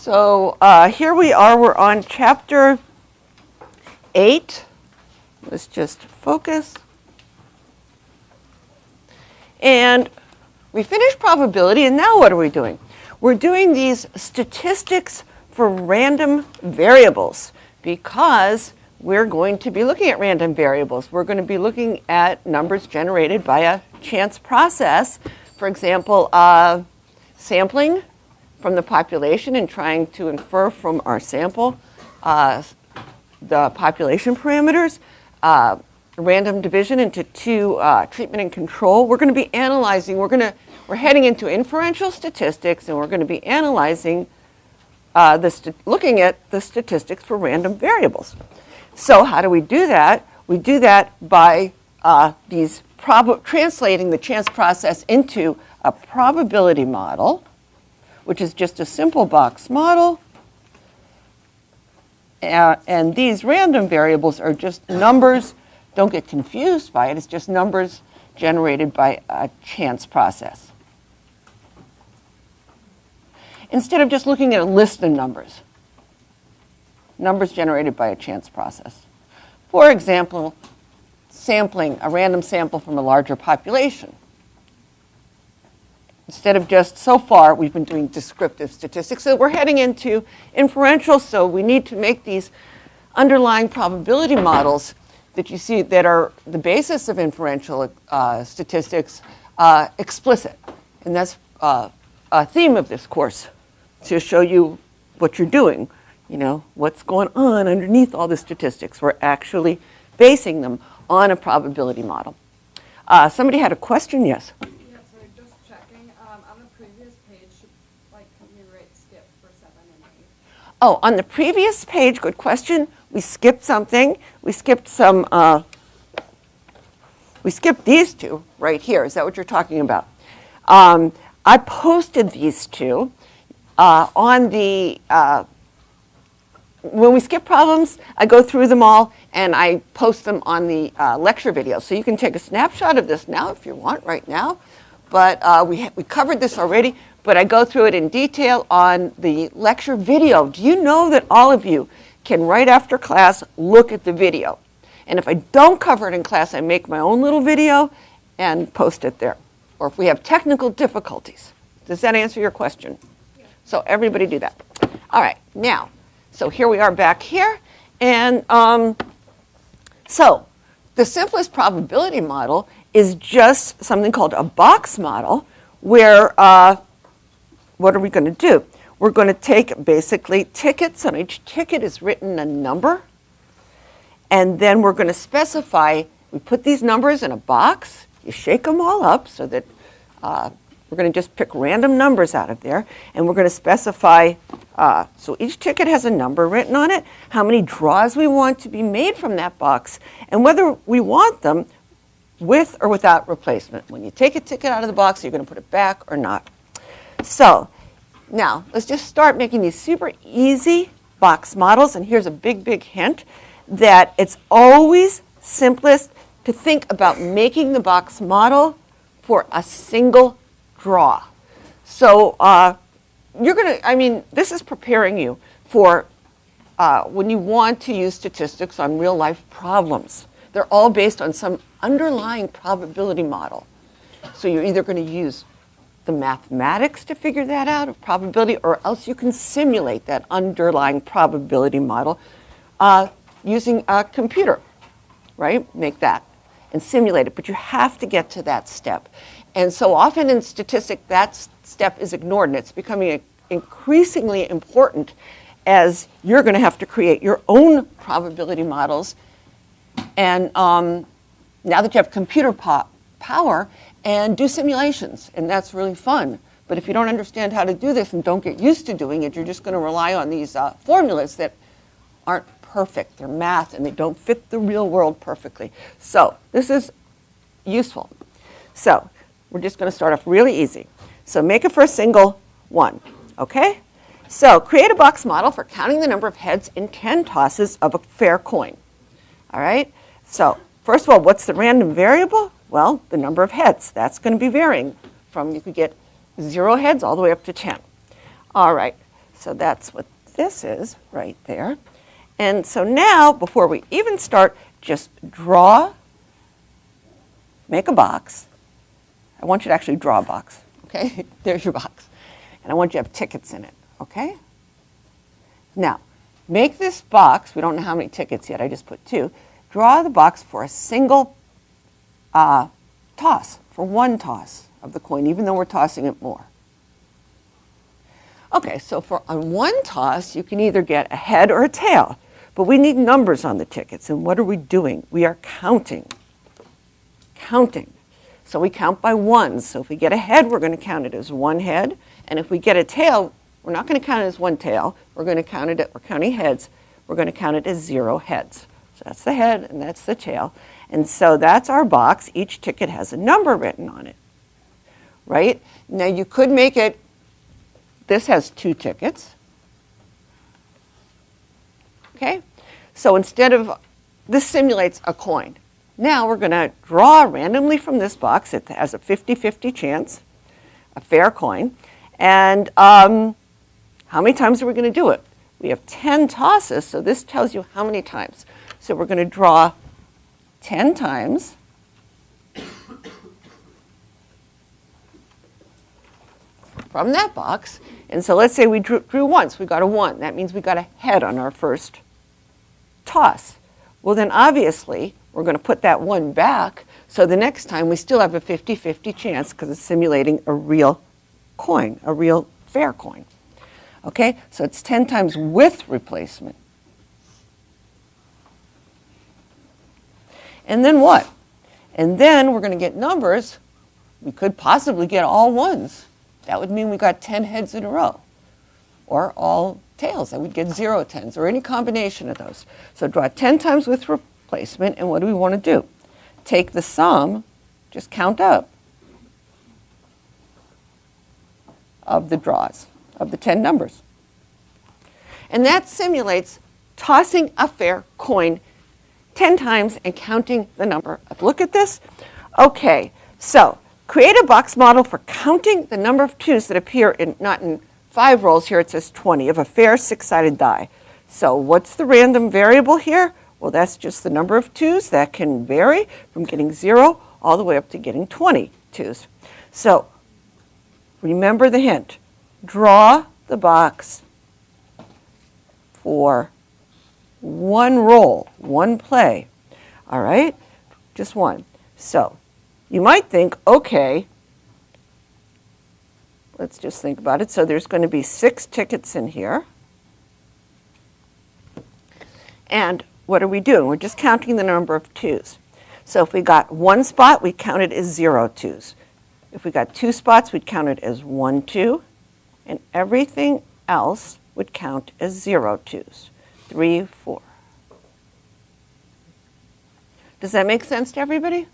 So here we are, we're on chapter 8. Let's just focus. And we finished probability, and now what are we doing? We're doing these statistics for random variables because we're going to be looking at random variables. We're going to be looking at numbers generated by a chance process. For example, sampling from the population and trying to infer from our sample the population parameters, random division into two treatment and control. We're going to be analyzing, we're heading into inferential statistics, and we're going to be analyzing, looking at the statistics for random variables. So how do we do that? We do that by translating the chance process into a probability model, which is just a simple box model. And these random variables are just numbers. Don't get confused by it. It's just numbers generated by a chance process. Instead of just looking at a list of numbers, numbers generated by a chance process. For example, sampling a random sample from a larger population. Instead of just, so far, we've been doing descriptive statistics. So we're heading into inferential, so we need to make these underlying probability models that you see that are the basis of inferential statistics explicit. And that's a theme of this course, to show you what you're doing, what's going on underneath all the statistics. We're actually basing them on a probability model. Somebody had a question, yes? Oh, on the previous page, good question. We skipped something. We skipped these two right here. Is that what you're talking about? I posted these two on the, when we skip problems, I go through them all and I post them on the lecture video. So you can take a snapshot of this now if you want right now. But we covered this already. But I go through it in detail on the lecture video. Do you know that all of you can, right after class, look at the video? And if I don't cover it in class, I make my own little video and post it there. Or if we have technical difficulties. Does that answer your question? Yeah. So everybody do that. All right, now, so here we are back here. And so the simplest probability model is just something called a box model where what are we going to do? We're going to take basically tickets. On each ticket is written a number. And then we're going to specify, we put these numbers in a box. You shake them all up so that we're going to just pick random numbers out of there. And we're going to specify, so each ticket has a number written on it, how many draws we want to be made from that box, and whether we want them with or without replacement. When you take a ticket out of the box, you're going to put it back or not. So now let's just start making these super easy box models. And here's a big, big hint that it's always simplest to think about making the box model for a single draw. So this is preparing you for when you want to use statistics on real life problems. They're all based on some underlying probability model. So you're either going to use the mathematics to figure that out of probability, or else you can simulate that underlying probability model using a computer, right? Make that and simulate it, but you have to get to that step. And so often in statistics, that step is ignored, and it's becoming increasingly important as you're going to have to create your own probability models. And now that you have computer power, and do simulations, and that's really fun. But if you don't understand how to do this and don't get used to doing it, you're just going to rely on these formulas that aren't perfect. They're math, and they don't fit the real world perfectly. So this is useful. So we're just going to start off really easy. So make it for a single one, okay? So create a box model for counting the number of heads in 10 tosses of a fair coin. All right? So first of all, what's the random variable? Well, the number of heads. That's going to be varying from, you could get 0 heads all the way up to 10. All right. So that's what this is right there. And so now, before we even start, just draw, make a box. I want you to actually draw a box, okay? There's your box. And I want you to have tickets in it, okay? Now, make this box, we don't know how many tickets yet, I just put 2. Draw the box for a single toss, for one toss of the coin, even though we're tossing it more. Okay, so on one toss, you can either get a head or a tail, but we need numbers on the tickets. And what are we doing? We are counting. Counting. So we count by ones. So if we get a head, we're going to count it as 1 head. And if we get a tail, we're not going to count it as 1 tail. We're going to count it, we're counting heads. We're going to count it as 0 heads. So that's the head and that's the tail. And so that's our box. Each ticket has a number written on it, right? Now you could make it, this has 2 tickets. Okay? So instead of, this simulates a coin. Now we're going to draw randomly from this box. It has a 50-50 chance, a fair coin. And how many times are we going to do it? We have 10 tosses, so this tells you how many times. So we're going to draw 10 times. From that box. And so let's say we drew once. We got a 1. That means we got a head on our first toss. Well, then obviously we're going to put that 1 back. So the next time we still have a 50-50 chance because it's simulating a real coin, a real fair coin. Okay, so it's 10 times with replacement. And then what? And then we're going to get numbers. We could possibly get all 1s. That would mean we got 10 heads in a row. Or all tails. That would get 0 tens, or any combination of those. So draw 10 times with replacement, and what do we want to do? Take the sum, just count up, of the draws, of the 10 numbers. And that simulates tossing a fair coin 10 times and counting the number. Look at this. Okay, so create a box model for counting the number of 2s that appear in, not in 5 rolls, here it says 20, of a fair 6-sided die. So what's the random variable here? Well, that's just the number of 2s. That can vary from getting 0 all the way up to getting 20 2s. So remember the hint. Draw the box for 1 roll, 1 play. All right? Just 1. So you might think, okay, let's just think about it. So there's going to be 6 tickets in here. And what are we doing? We're just counting the number of 2s. So if we got 1 spot, we count it as 0 2s. If we got 2 spots, we'd count it as 1 2. And everything else would count as 0 2s. 3, 4. Does that make sense to everybody?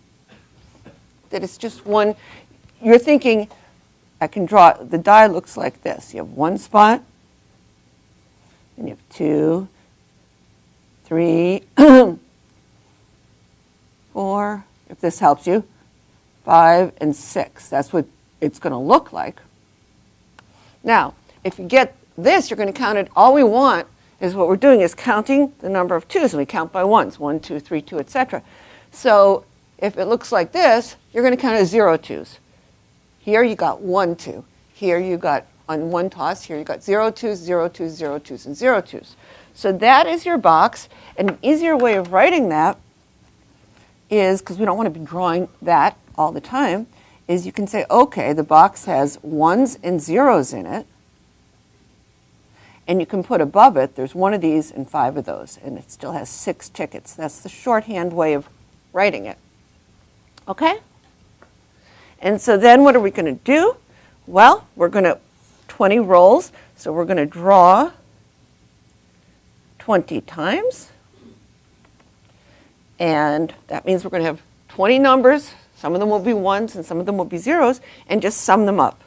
That it's just 1. You're thinking, I can draw, the die looks like this. You have 1 spot, and you have 2, 3, 4, if this helps you, 5, and 6. That's what it's going to look like. Now, if you get this, you're going to count it. All we want is what we're doing is counting the number of 2s, and we count by 1s, 1, 2, 3, 2, etc. So if it looks like this, you're going to count as 0 2s. Here you got 1 2. Here you got, on 1 toss, here you got 0 2s, 0 2s, 0 2s, and 0 2s. So that is your box. And an easier way of writing that is, because we don't want to be drawing that all the time, is you can say, okay, the box has 1s and 0s in it. And you can put above it, there's 1 of these and 5 of those. And it still has 6 tickets. That's the shorthand way of writing it. Okay? And so then what are we going to do? Well, we're going to, 20 rolls, so we're going to draw 20 times. And that means we're going to have 20 numbers. Some of them will be 1s and some of them will be 0s, and just sum them up.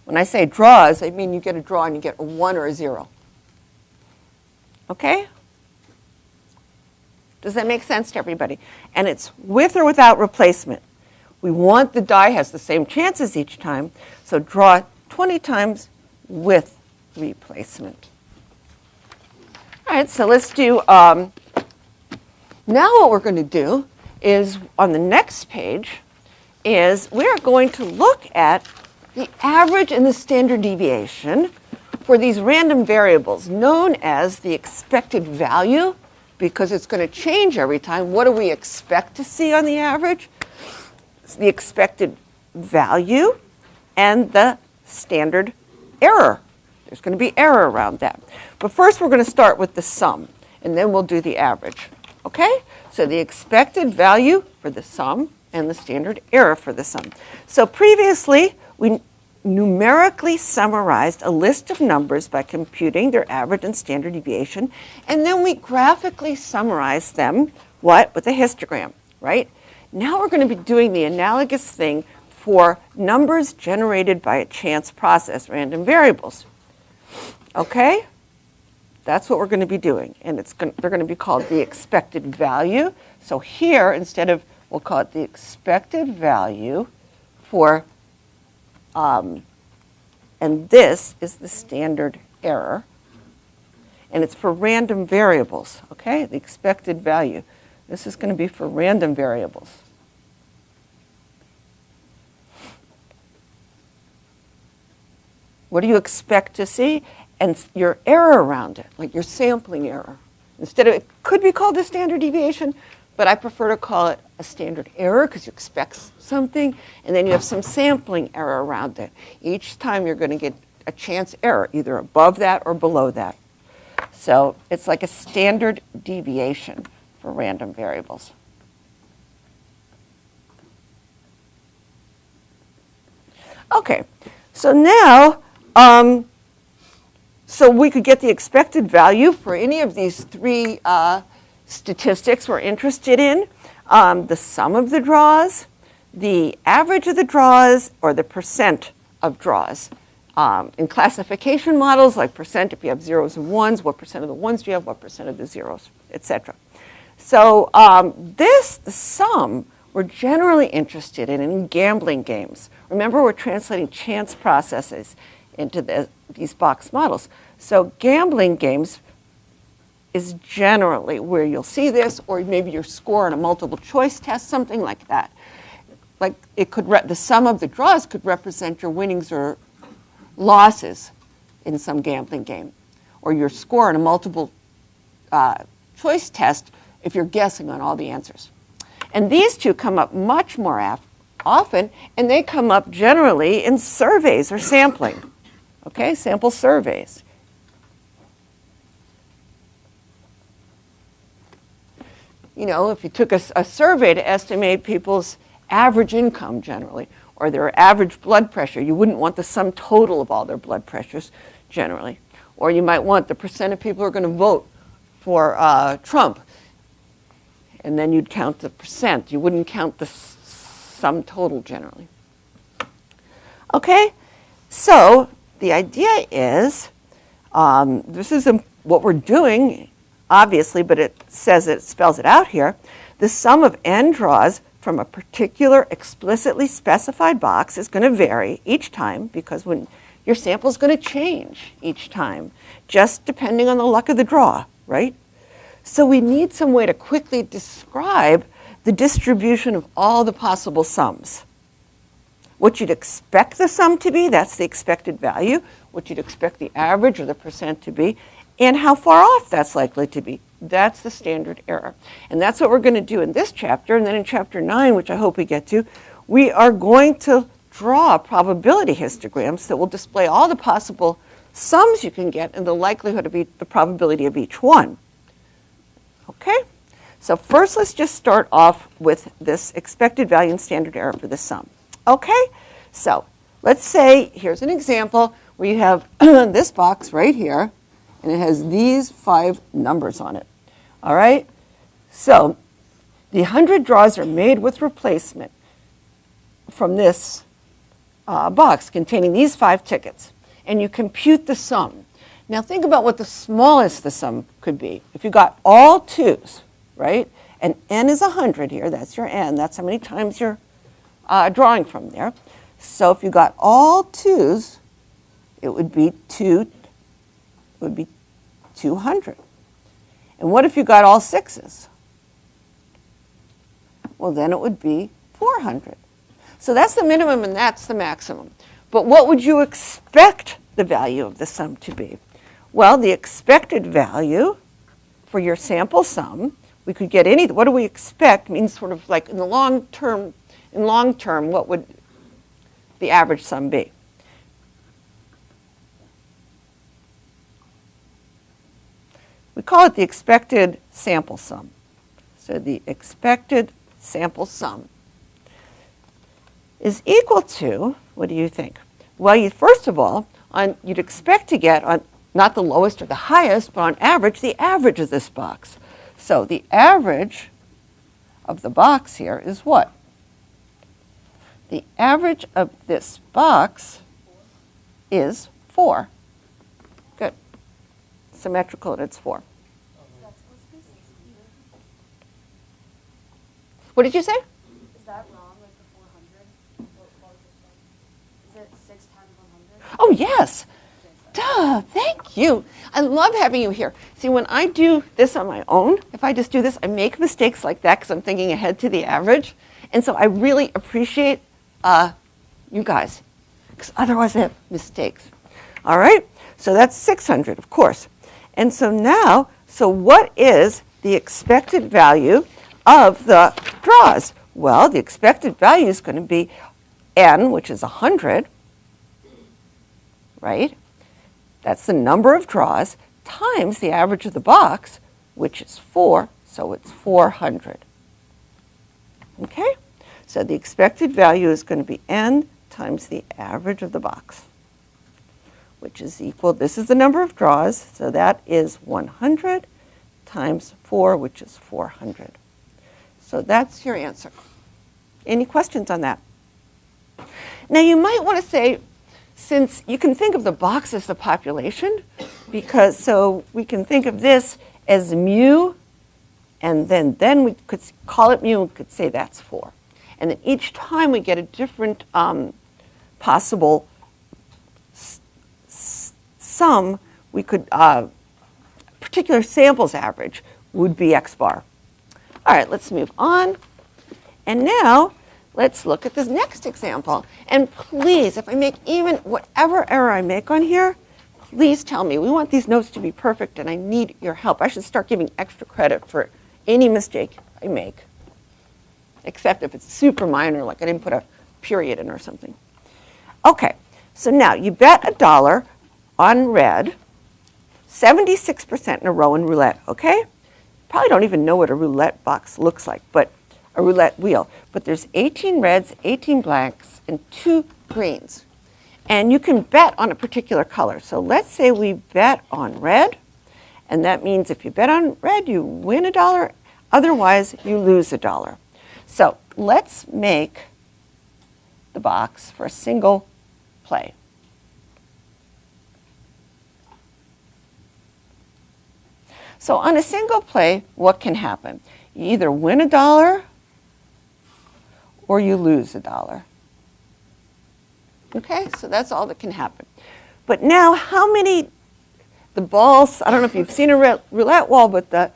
When I say draws, I mean you get a draw and you get a 1 or a 0. Okay? Does that make sense to everybody? And it's with or without replacement. We want the die has the same chances each time, so draw 20 times with replacement. All right, so let's do, now what we're going to do is, on the next page, is we're going to look at the average and the standard deviation for these random variables known as the expected value, because it's going to change every time. What do we expect to see on the average? It's the expected value and the standard error. There's going to be error around that. But first we're going to start with the sum, and then we'll do the average. Okay? So the expected value for the sum and the standard error for the sum. So previously, we numerically summarized a list of numbers by computing their average and standard deviation, and then we graphically summarized them, what? With a histogram, right? Now we're going to be doing the analogous thing for numbers generated by a chance process, random variables. Okay? That's what we're going to be doing, and they're going to be called the expected value. So here, instead of, we'll call it the expected value for, and this is the standard error, and it's for random variables, okay? The expected value. This is going to be for random variables. What do you expect to see? And your error around it, like your sampling error. Instead of, it could be called a standard deviation, but I prefer to call it a standard error because you expect something, and then you have some sampling error around it. Each time you're going to get a chance error, either above that or below that. So it's like a standard deviation for random variables. Okay, so now, so we could get the expected value for any of these three statistics we're interested in. The sum of the draws, the average of the draws, or the percent of draws. In classification models, like percent, if you have zeros and ones, what percent of the ones do you have, what percent of the zeros, etc. So the sum, we're generally interested in gambling games. Remember, we're translating chance processes into these box models. So gambling games is generally where you'll see this, or maybe your score on a multiple choice test, something like that. Like it could, the sum of the draws could represent your winnings or losses in some gambling game, or your score on a multiple choice test if you're guessing on all the answers. And these two come up much more often, and they come up generally in surveys or sampling. Okay, sample surveys. You know, if you took a survey to estimate people's average income generally, or their average blood pressure, you wouldn't want the sum total of all their blood pressures generally. Or you might want the percent of people who are going to vote for Trump, and then you'd count the percent. You wouldn't count the sum total generally. Okay, so the idea is, this is what we're doing, obviously, but it spells it out here. The sum of n draws from a particular explicitly specified box is going to vary each time, because when your sample is going to change each time, just depending on the luck of the draw, right? So we need some way to quickly describe the distribution of all the possible sums. What you'd expect the sum to be, that's the expected value. What you'd expect the average or the percent to be, and how far off that's likely to be. That's the standard error. And that's what we're going to do in this chapter. And then in chapter 9, which I hope we get to, we are going to draw probability histograms that will display all the possible sums you can get and the likelihood of the probability of each one. Okay? So first, let's just start off with this expected value and standard error for the sum. Okay? So let's say, here's an example where you have this box right here, and it has these 5 numbers on it. All right? So the 100 draws are made with replacement from this box containing these 5 tickets, and you compute the sum. Now think about what the smallest the sum could be. If you got all 2s, right? And n is 100 here. That's your n. That's how many times you're drawing from there. So if you got all 2s, it would be 200. And what if you got all 6s? Well, then it would be 400. So that's the minimum and that's the maximum. But what would you expect the value of the sum to be? Well, the expected value for your sample sum, we could get any, what do we expect means sort of like in the long term, what would the average sum be? We call it the expected sample sum. So the expected sample sum is equal to, what do you think? Well, first of all, you'd expect to get, not the lowest or the highest, but on average, the average of this box. So the average of the box here is what? The average of this box is 4. Good. Symmetrical, and it's 4. What did you say? Is that wrong, like the 400? Is it 6 times 100? Oh, yes. Duh, thank you. I love having you here. See, when I do this on my own, if I just do this, I make mistakes like that because I'm thinking ahead to the average. And so I really appreciate you guys, because otherwise I have mistakes. All right? So that's 600, of course. And so now, so what is the expected value of the draws? Well, the expected value is going to be n, which is 100, right? That's the number of draws times the average of the box, which is 4, so it's 400. Okay? So the expected value is going to be n times the average of the box, which is equal, this is the number of draws, so that is 100 times 4, which is 400. So that's your answer. Any questions on that? Now you might want to say, since you can think of the box as the population, because so we can think of this as mu, and then we could call it mu and could say that's 4. And then each time we get a different possible sum, we could, particular samples average would be x bar. All right, let's move on. And now, let's look at this next example. And please, if I make even whatever error I make on here, please tell me. We want these notes to be perfect, and I need your help. I should start giving extra credit for any mistake I make, except if it's super minor, like I didn't put a period in or something. Okay, so now you bet $1 on red, 76% in a row in roulette, okay? Probably don't even know what a roulette box looks like, but a roulette wheel. But there's 18 reds, 18 blacks, and 2 greens. And you can bet on a particular color. So let's say we bet on red, and that means if you bet on red, you win $1, otherwise you lose $1. So let's make the box for a single play. So on a single play, what can happen? You either win $1 or you lose $1. Okay, so that's all that can happen. But now how many, the balls, I don't know if you've seen a roulette wheel, but the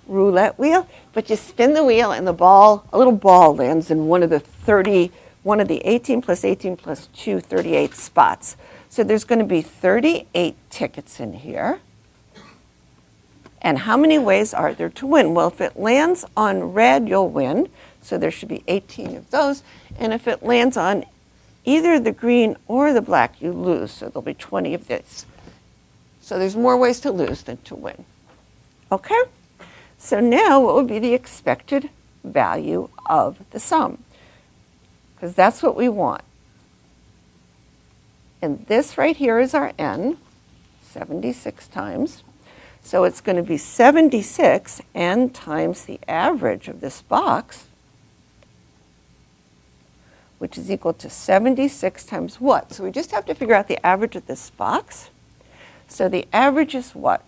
roulette wheel, but you spin the wheel and the ball, a little ball lands in one of the 18 plus 18 plus 2, 38 spots. So there's going to be 38 tickets in here. And how many ways are there to win? Well, if it lands on red, you'll win. So there should be 18 of those. And if it lands on either the green or the black, you lose. So there'll be 20 of this. So there's more ways to lose than to win. Okay? So now what would be the expected value of the sum? Because that's what we want. And this right here is our n, 76 times. So it's going to be 76 n times the average of this box, which is equal to 76 times what? So we just have to figure out the average of this box. So the average is what?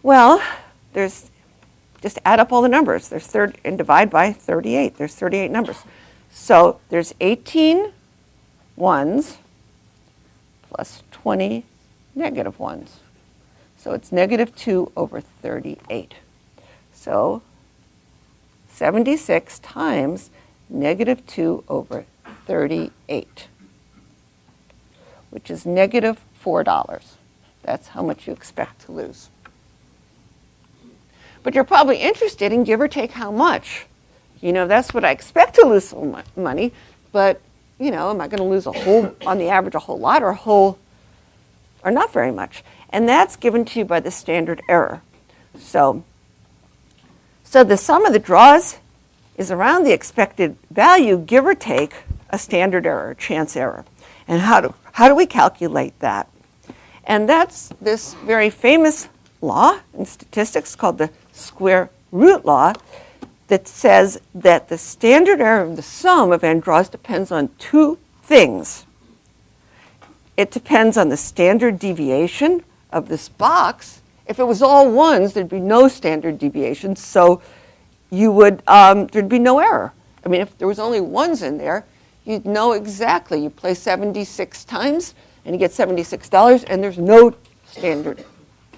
Well, just add up all the numbers. And divide by 38. There's 38 numbers. So there's 18 ones plus 20 negative ones. So it's negative 2 over 38. So 76 times negative 2 over 38, which is negative $4. That's how much you expect to lose. But you're probably interested in give or take how much. That's what I expect to lose some money, but, am I going to lose on the average, a whole lot or not very much? And that's given to you by the standard error. So the sum of the draws is around the expected value, give or take a standard error, chance error. And how do we calculate that? And that's this very famous law in statistics called the square root law that says that the standard error of the sum of n draws depends on two things. It depends on the standard deviation of this box. If it was all ones, there'd be no standard deviation, so there'd be no error. I mean, if there was only ones in there, you'd know exactly. You play 76 times, and you get $76, and there's no standard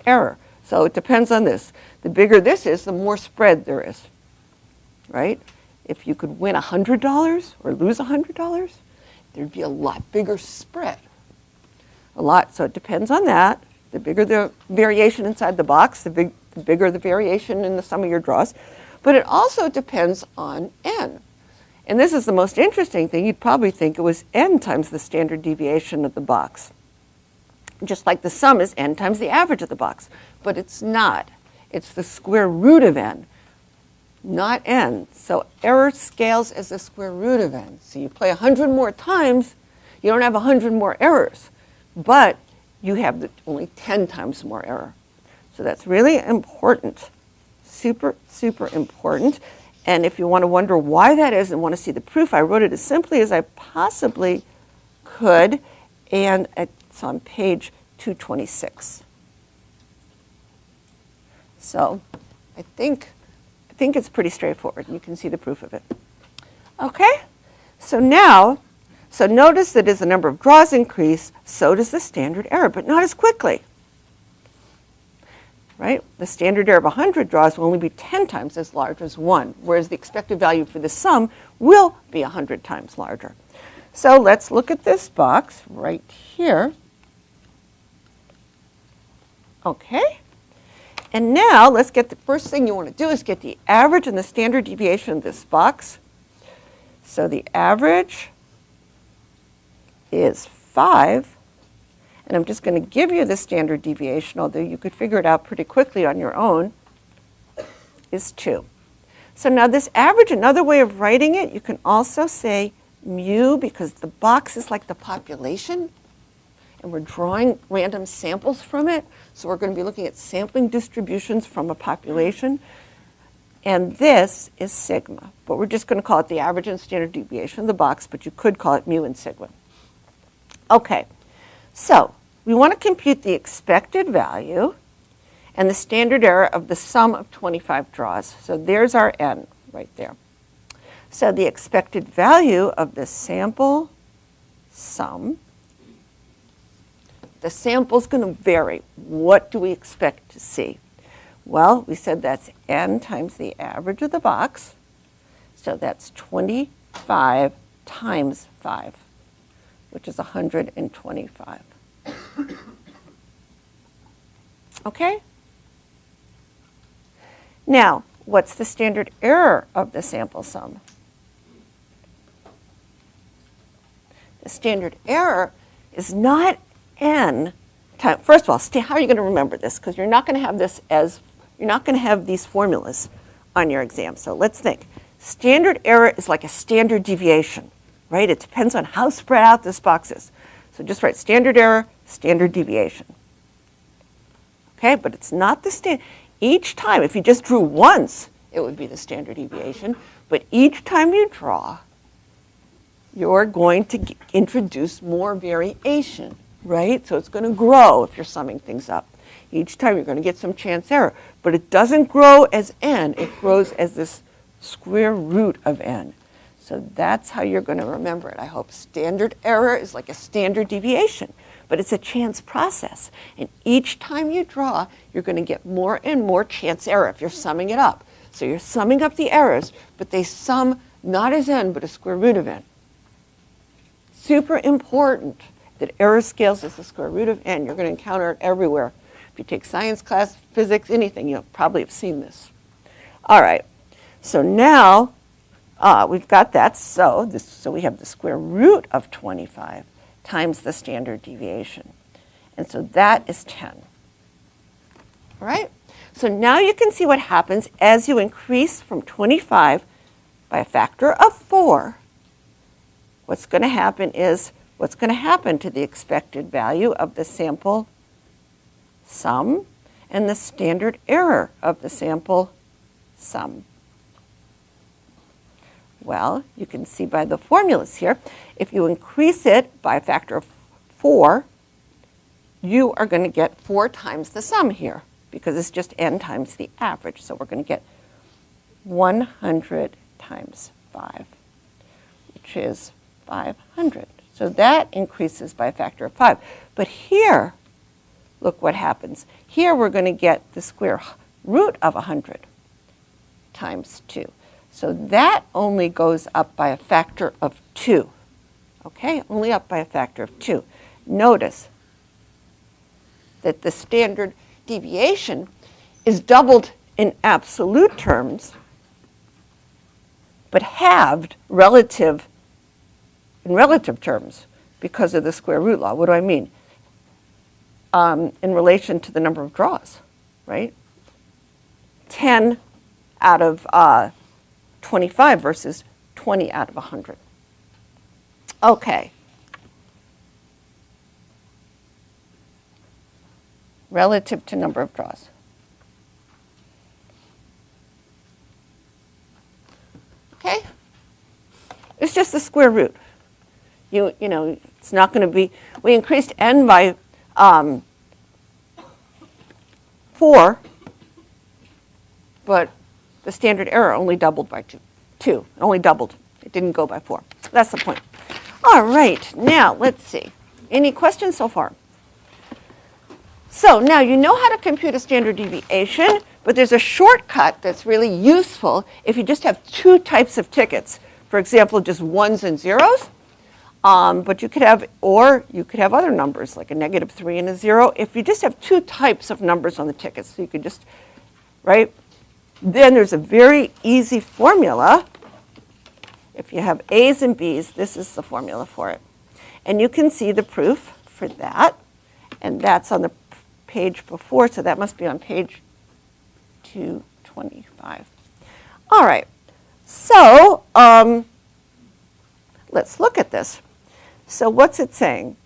error. So it depends on this. The bigger this is, the more spread there is, right? If you could win $100 or lose $100, there'd be a lot bigger spread. So it depends on that. The bigger the variation inside the box, the bigger the variation in the sum of your draws. But it also depends on n. And this is the most interesting thing. You'd probably think it was n times the standard deviation of the box. Just like the sum is n times the average of the box. But it's not. It's the square root of n, not n. So error scales as the square root of n. So you play 100 more times, you don't have 100 more errors. But you have only 10 times more error. So that's really important. Super, super important. And if you want to wonder why that is and want to see the proof, I wrote it as simply as I possibly could, and it's on page 226. So I think it's pretty straightforward. You can see the proof of it. Okay? So notice that as the number of draws increase, so does the standard error, but not as quickly. Right? The standard error of 100 draws will only be 10 times as large as 1, whereas the expected value for the sum will be 100 times larger. So let's look at this box right here. Okay. And now let's get the first thing you want to do is get the average and the standard deviation of this box. So the average is 5. And I'm just going to give you the standard deviation, although you could figure it out pretty quickly on your own, is 2. So now this average, another way of writing it, you can also say mu, because the box is like the population, and we're drawing random samples from it. So we're going to be looking at sampling distributions from a population. And this is sigma. But we're just going to call it the average and standard deviation of the box, but you could call it mu and sigma. Okay. So we want to compute the expected value and the standard error of the sum of 25 draws. So there's our n right there. So the expected value of the sample sum, the sample's going to vary. What do we expect to see? Well, we said that's n times the average of the box. So that's 25 times 5. Which is 125. Okay? Now, what's the standard error of the sample sum? The standard error is not n times, first of all, how are you going to remember this? Because you're not going to have you're not going to have these formulas on your exam. So let's think. Standard error is like a standard deviation. Right? It depends on how spread out this box is. So just write standard error, standard deviation. Okay, but it's not the standard. Each time, if you just drew once, it would be the standard deviation. But each time you draw, you're going to introduce more variation, right? So it's going to grow if you're summing things up. Each time you're going to get some chance error. But it doesn't grow as n. It grows as this square root of n. So that's how you're going to remember it, I hope. Standard error is like a standard deviation, but it's a chance process. And each time you draw, you're going to get more and more chance error if you're summing it up. So you're summing up the errors, but they sum not as n, but a square root of n. Super important that error scales as the square root of n. You're going to encounter it everywhere. If you take science class, physics, anything, you'll probably have seen this. All right, so now we've got that. So we have the square root of 25 times the standard deviation. And so that is 10. All right? So now you can see what happens as you increase from 25 by a factor of 4. What's going to happen is, what's going to happen to the expected value of the sample sum and the standard error of the sample sum? Well, you can see by the formulas here, if you increase it by a factor of 4, you are going to get 4 times the sum here, because it's just n times the average. So we're going to get 100 times 5, which is 500. So that increases by a factor of 5. But here, look what happens. Here we're going to get the square root of 100 times 2. So that only goes up by a factor of 2. Okay, only up by a factor of 2. Notice that the standard deviation is doubled in absolute terms, but halved in relative terms because of the square root law. What do I mean? In relation to the number of draws, right? 10 out of 25 versus 20 out of 100. Okay. Relative to number of draws. Okay? It's just the square root. You know, it's not going to be, we increased n by 4, but the standard error only doubled by 2. It only doubled. It didn't go by 4. That's the point. All right, now let's see. Any questions so far? So now you know how to compute a standard deviation, but there's a shortcut that's really useful if you just have 2 types of tickets. For example, just 1s and 0s. But you could have, or you could have other numbers like a -3 and a 0. If you just have 2 types of numbers on the tickets, so you could just, right? Then there's a very easy formula. If you have A's and B's, this is the formula for it. And you can see the proof for that. And that's on the page before, so that must be on page 225. All right, so let's look at this. So what's it saying?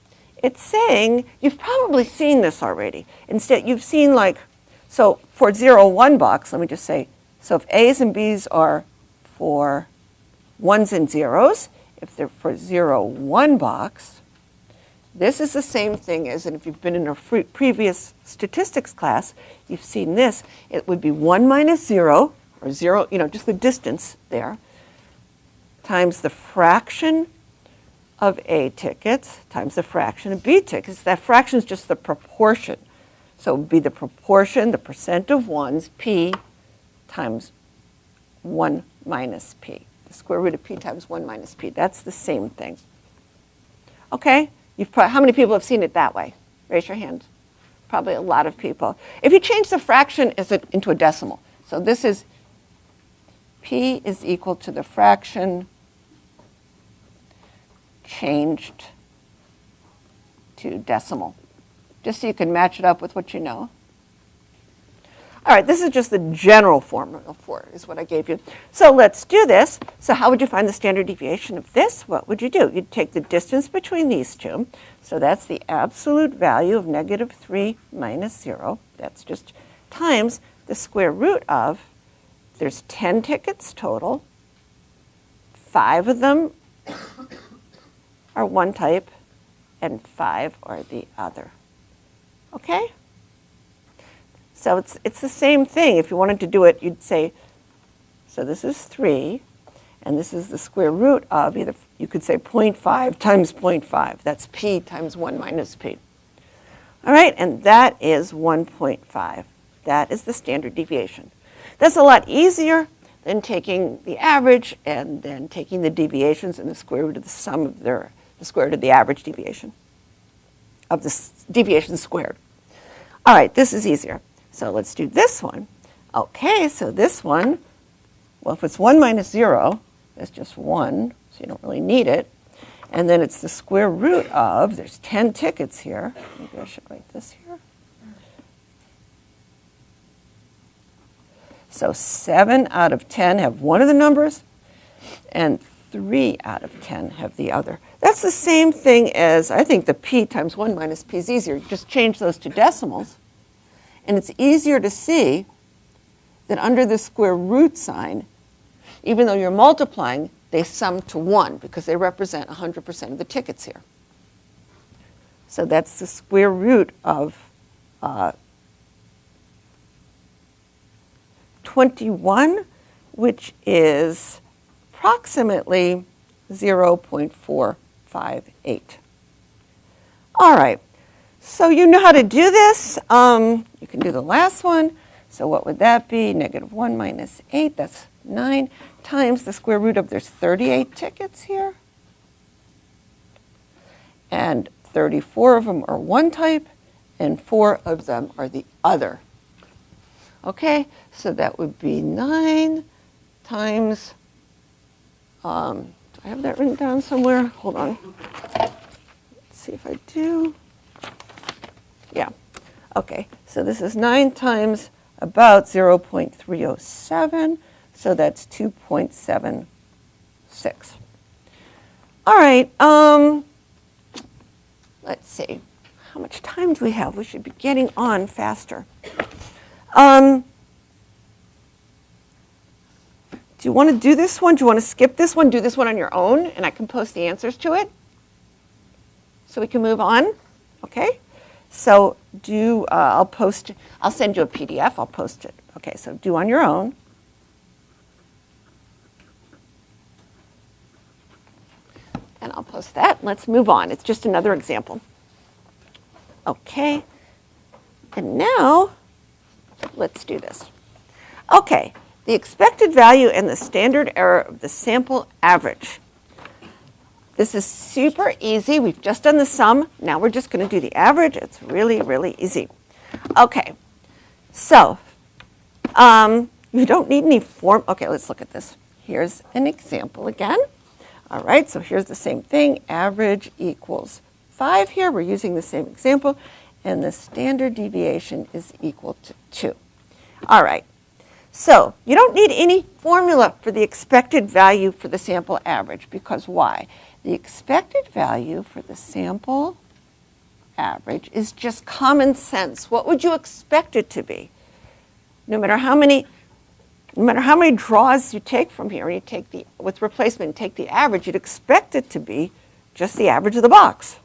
It's saying, you've probably seen this already. Instead, you've seen like, so for 0, 1 box, let me just say, so if A's and B's are for 1s and 0s, if they're for 0, 1 box, this is the same thing as, and if you've been in a previous statistics class, you've seen this. It would be 1 minus 0, or 0, you know, just the distance there, times the fraction of A tickets times the fraction of B tickets. That fraction is just the proportion. So it would be the proportion, the percent of 1s, P times 1 minus P. The square root of P times 1 minus P. That's the same thing. Okay? How many people have seen it that way? Raise your hand. Probably a lot of people. If you change the fraction into a decimal, so this is P is equal to the fraction changed to decimal, just so you can match it up with what you know. All right, this is just the general formula for it, is what I gave you. So let's do this. So how would you find the standard deviation of this? What would you do? You'd take the distance between these two. So that's the absolute value of -3 minus 0. That's just times the square root of, there's 10 tickets total. 5 of them are one type, and 5 are the other. Okay? So it's the same thing. If you wanted to do it, you'd say, so this is 3, and this is the square root of either, you could say 0.5 times 0.5. That's p times 1 minus p. All right, and that is 1.5. That is the standard deviation. That's a lot easier than taking the average and then taking the deviations and the square root of the sum of the square root of the average deviation, of the deviation squared. All right, this is easier. So let's do this one. Okay, so this one, well, if it's 1 minus 0, that's just 1, so you don't really need it. And then it's the square root of, there's 10 tickets here. Maybe I should write this here. So 7 out of 10 have one of the numbers, and 3 out of 10 have the other. That's the same thing as, I think the p times 1 minus p is easier. Just change those to decimals. And it's easier to see that under the square root sign, even though you're multiplying, they sum to 1 because they represent 100% of the tickets here. So that's the square root of 21, which is approximately 0.458. All right, so you know how to do this. You can do the last one. So what would that be? Negative 1 minus 8, that's 9, times the square root of, there's 38 tickets here. And 34 of them are one type, and 4 of them are the other. Okay, so that would be 9 times, do I have that written down somewhere? Hold on. Let's see if I do. Yeah, okay, so this is 9 times about 0.307, so that's 2.76. All right, let's see. How much time do we have? We should be getting on faster. Do you want to do this one? Do you want to skip this one? Do this one on your own, and I can post the answers to it? So we can move on? Okay. So I'll send you a PDF, I'll post it. Okay, so do on your own. And I'll post that. Let's move on. It's just another example. Okay. And now, let's do this. Okay, the expected value and the standard error of the sample average. This is super easy. We've just done the sum. Now we're just going to do the average. It's really, really easy. Okay, so you don't need any form. Okay, let's look at this. Here's an example again. All right, so here's the same thing. Average equals 5 here. We're using the same example. And the standard deviation is equal to 2. All right, so you don't need any formula for the expected value for the sample average, because why? The expected value for the sample average is just common sense. What would you expect it to be? No matter how many draws you take from here, you take with replacement, take the average, you'd expect it to be just the average of the box.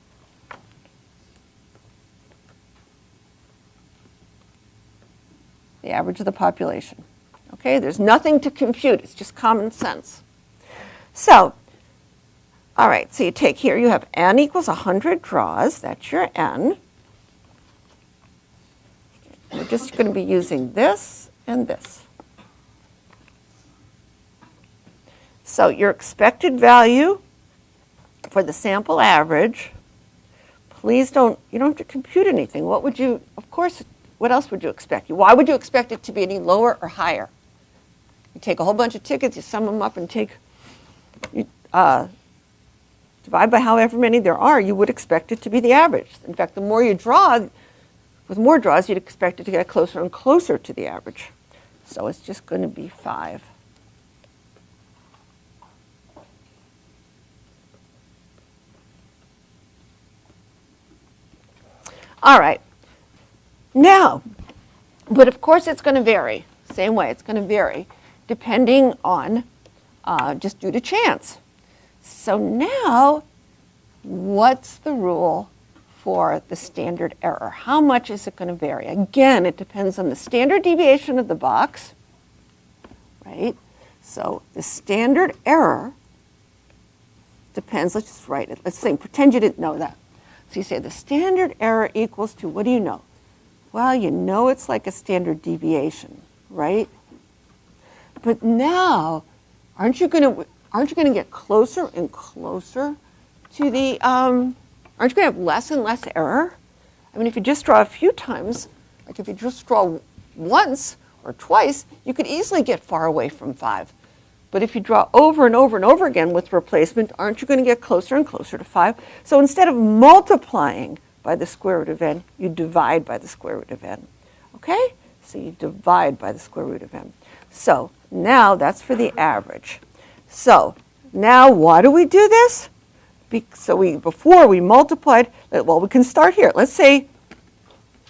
The average of the population. Okay, there's nothing to compute, it's just common sense. So, all right, so you take here, you have n equals 100 draws, that's your n. We're just going to be using this and this. So your expected value for the sample average, you don't have to compute anything. What would you, of course, what else would you expect? Why would you expect it to be any lower or higher? You take a whole bunch of tickets, you sum them up and divide by however many there are, you would expect it to be the average. In fact, the more you draw, with more draws, you'd expect it to get closer and closer to the average. So it's just going to be 5. All right. Now, but of course it's going to vary. Same way, it's going to vary depending on, just due to chance. So now, what's the rule for the standard error. How much is it going to vary? Again, it depends on the standard deviation of the box, right? So the standard error depends, let's just write it. Let's think, pretend you didn't know that. So you say the standard error equals to, what do you know? Well, you know it's like a standard deviation, right? But now, aren't you going to get closer and closer to the, aren't you going to have less and less error? I mean, if you just draw a few times, like if you just draw once or twice, you could easily get far away from 5. But if you draw over and over and over again with replacement, aren't you going to get closer and closer to 5? So instead of multiplying by the square root of n, you divide by the square root of n. Okay? So you divide by the square root of n. So now that's for the average. So now why do we do this? Before we multiplied, well, we can start here. Let's say,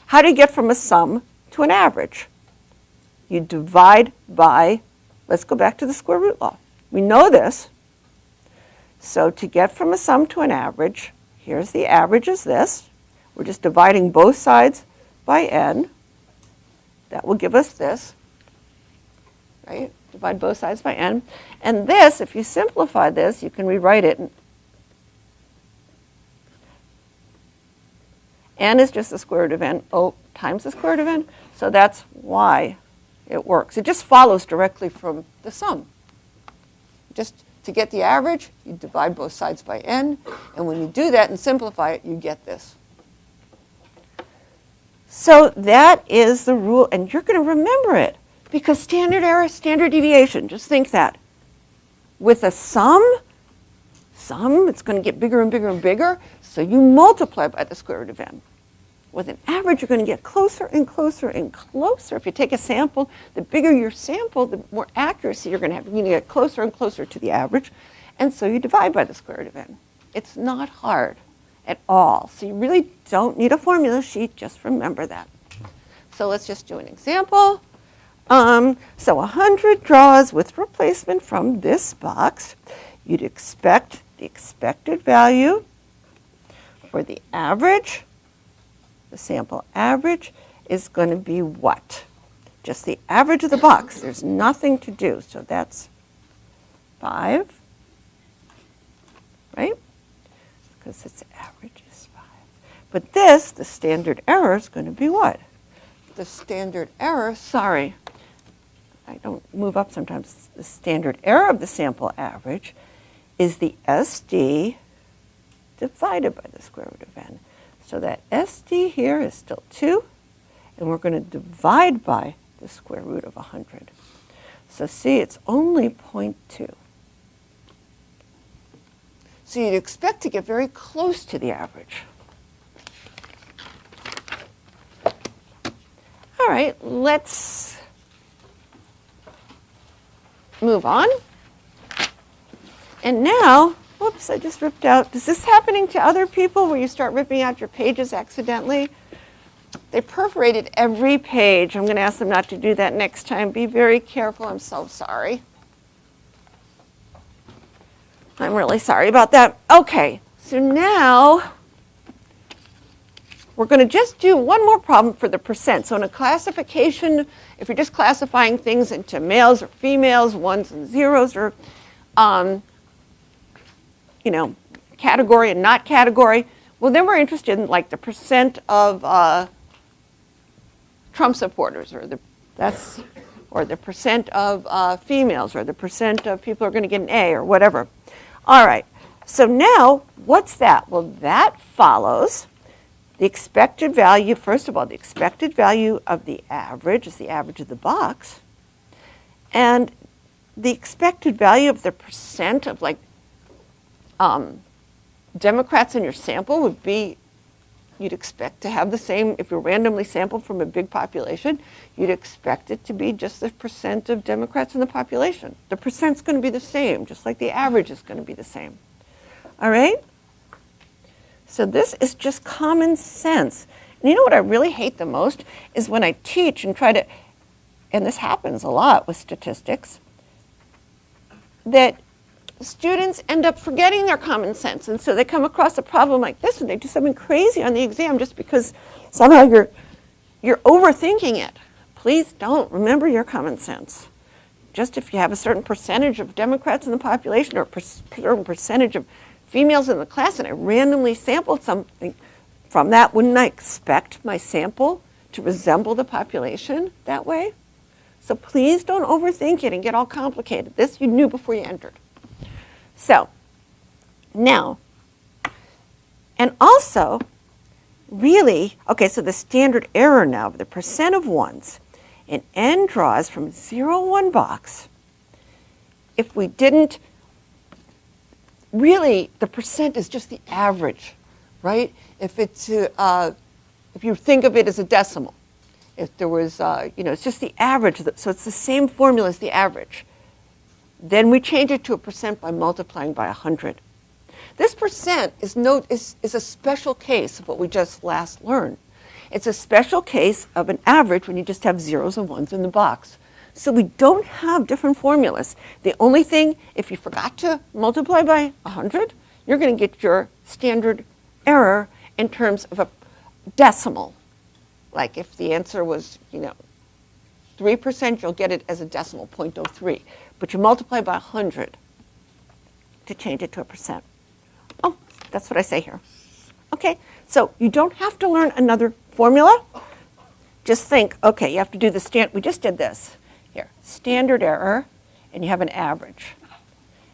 how do you get from a sum to an average? You divide by, let's go back to the square root law. We know this. So to get from a sum to an average, here's the average is this. We're just dividing both sides by n. That will give us this, right? Divide both sides by n. And this, if you simplify this, you can rewrite it. N is just the square root of n times the square root of n. So that's why it works. It just follows directly from the sum. Just to get the average, you divide both sides by n. And when you do that and simplify it, you get this. So that is the rule, and you're going to remember it, because standard error, standard deviation, just think that. With a sum, it's going to get bigger and bigger and bigger, so you multiply by the square root of n. With an average, you're going to get closer and closer and closer. If you take a sample, the bigger your sample, the more accuracy you're going to have. You're going to get closer and closer to the average, and so you divide by the square root of n. It's not hard at all. So you really don't need a formula sheet, just remember that. So let's just do an example. So 100 draws with replacement from this box. You'd expect the expected value for the average, the sample average, is going to be what? Just the average of the box. There's nothing to do. So that's 5, right? Because its average is 5. But this, the standard error, is going to be what? The standard error, sorry, I don't move up sometimes. The standard error of the sample average is the SD divided by the square root of n. So that SD here is still 2, and we're going to divide by the square root of 100. So see, it's only 0.2. So you'd expect to get very close to the average. All right, let's move on. And now, whoops, I just ripped out. Is this happening to other people where you start ripping out your pages accidentally? They perforated every page. I'm going to ask them not to do that next time. Be very careful. I'm so sorry. I'm really sorry about that. Okay, so now we're going to just do one more problem for the percent. So in a classification, if you're just classifying things into males or females, ones and zeros, or category and not category, well, then we're interested in like the percent of Trump supporters, or the percent of females, or the percent of people who are going to get an A, or whatever. All right, so now what's that? Well, that follows the expected value. First of all, the expected value of the average is the average of the box, and the expected value of the percent of Democrats in your sample would be, you'd expect to have the same. If you're randomly sampled from a big population, you'd expect it to be just the percent of Democrats in the population. The percent's going to be the same, just like the average is going to be the same. All right? So this is just common sense. And you know what I really hate the most is when I teach and try to, and this happens a lot with statistics, that students end up forgetting their common sense, and so they come across a problem like this and they do something crazy on the exam just because somehow you're overthinking it. Please don't. Remember your common sense. Just if you have a certain percentage of Democrats in the population or a certain percentage of females in the class and I randomly sampled something from that, wouldn't I expect my sample to resemble the population that way? So please don't overthink it and get all complicated. This you knew before you entered. So now, and also, really, okay, so the standard error now, the percent of ones in n draws from 0, 1 box. If we didn't, really, the percent is just the average, right? If it's, if you think of it as a decimal, if there was, it's just the average, so it's the same formula as the average. Then we change it to a percent by multiplying by 100. This percent is a special case of what we just last learned. It's a special case of an average when you just have zeros and ones in the box. So we don't have different formulas. The only thing, if you forgot to multiply by 100, you're going to get your standard error in terms of a decimal. Like if the answer was, 3%, you'll get it as a decimal, 0.03. But you multiply by 100 to change it to a percent. Oh, that's what I say here. Okay, so you don't have to learn another formula. Just think, okay, you have to do the we just did this. Here, standard error, and you have an average.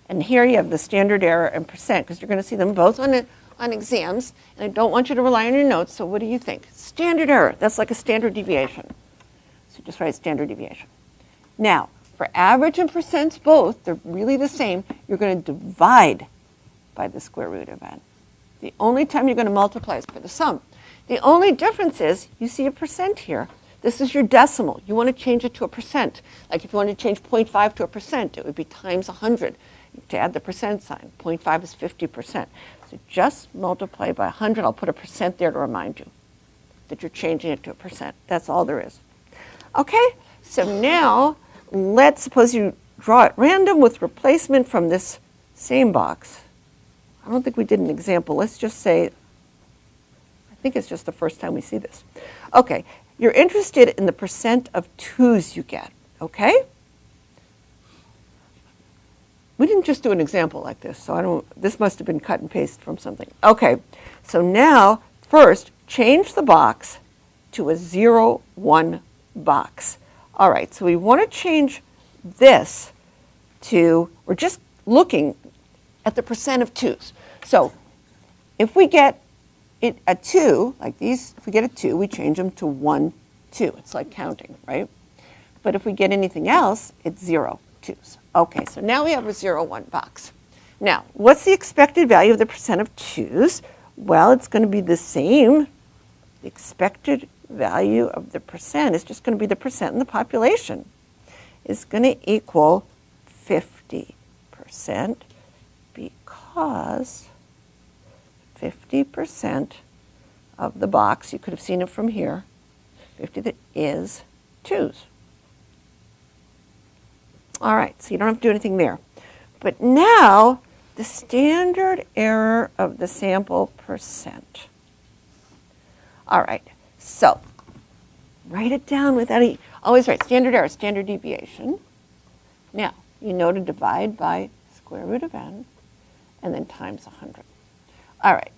And here you have the standard error and percent, because you're going to see them both on exams, and I don't want you to rely on your notes, so what do you think? Standard error, that's like a standard deviation. So just write standard deviation. Now, for average and percents both, they're really the same. You're going to divide by the square root of n. The only time you're going to multiply is for the sum. The only difference is you see a percent here. This is your decimal. You want to change it to a percent. Like if you want to change 0.5 to a percent, it would be times 100 to add the percent sign. 0.5 is 50%. So just multiply by 100. I'll put a percent there to remind you that you're changing it to a percent. That's all there is. Okay, so now let's suppose you draw at random with replacement from this same box. I don't think we did an example. Let's just say, I think it's just the first time we see this. Okay, you're interested in the percent of 2s you get, okay? We didn't just do an example like this, so this must have been cut and paste from something. Okay, so now, first, change the box to a 0, 1 box. All right, so we want to change this to, we're just looking at the percent of 2s. So if we get a 2, like these, if we get a 2, we change them to 1, 2. It's like counting, right? But if we get anything else, it's 0, 2s. Okay, so now we have a 0, 1 box. Now, what's the expected value of the percent of 2s? Well, it's going to be the same. The expected value of the percent is just going to be the percent in the population. It's going to equal 50% because 50% of the box, you could have seen it from here, 50 that is 2s. All right, so you don't have to do anything there. But now, the standard error of the sample percent. All right, so write it down without always write standard error, standard deviation. Now, you know to divide by square root of n and then times 100. All right,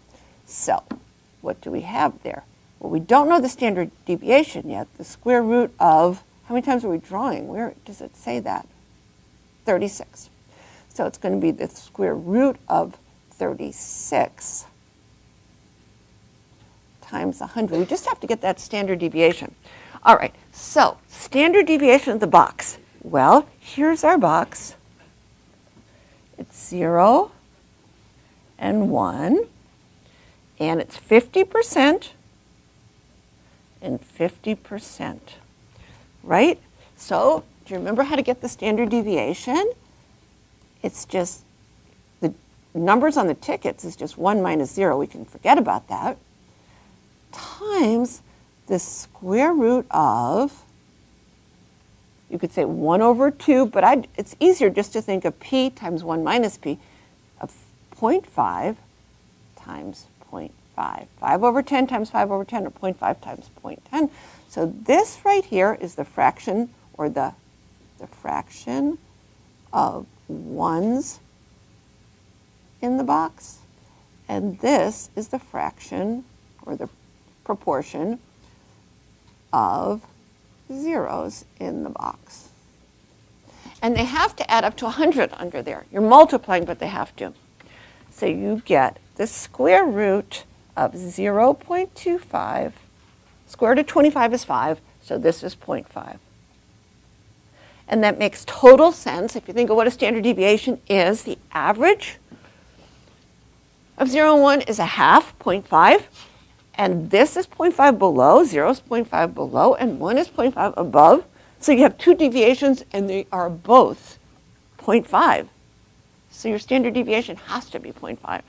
so what do we have there? Well, we don't know the standard deviation yet. The square root of, how many times are we drawing? Where does it say that? 36. So it's going to be the square root of 36 times 100. We just have to get that standard deviation. All right, so standard deviation of the box. Well, here's our box. It's 0 and 1, and it's 50% and 50%, right? So do you remember how to get the standard deviation? It's just the numbers on the tickets is just 1 minus 0. We can forget about that. Times the square root of You could say 1 over 2, but it's easier just to think of p times 1 minus p of 0.5 times 0.5. 5 over 10 times 5 over 10, or 0.5 times 0.10. So this right here is the fraction, or the fraction of ones in the box. And this is the fraction, or the proportion, of zeros in the box. And they have to add up to 100 under there. You're multiplying, but they have to. So you get the square root of 0.25. Square root of 25 is 5, so this is 0.5. And that makes total sense. If you think of what a standard deviation is, the average of 0 and 1 is a half, 0.5. And this is 0.5 below, 0 is 0.5 below, and 1 is 0.5 above. So you have two deviations, and they are both 0.5. So your standard deviation has to be 0.5.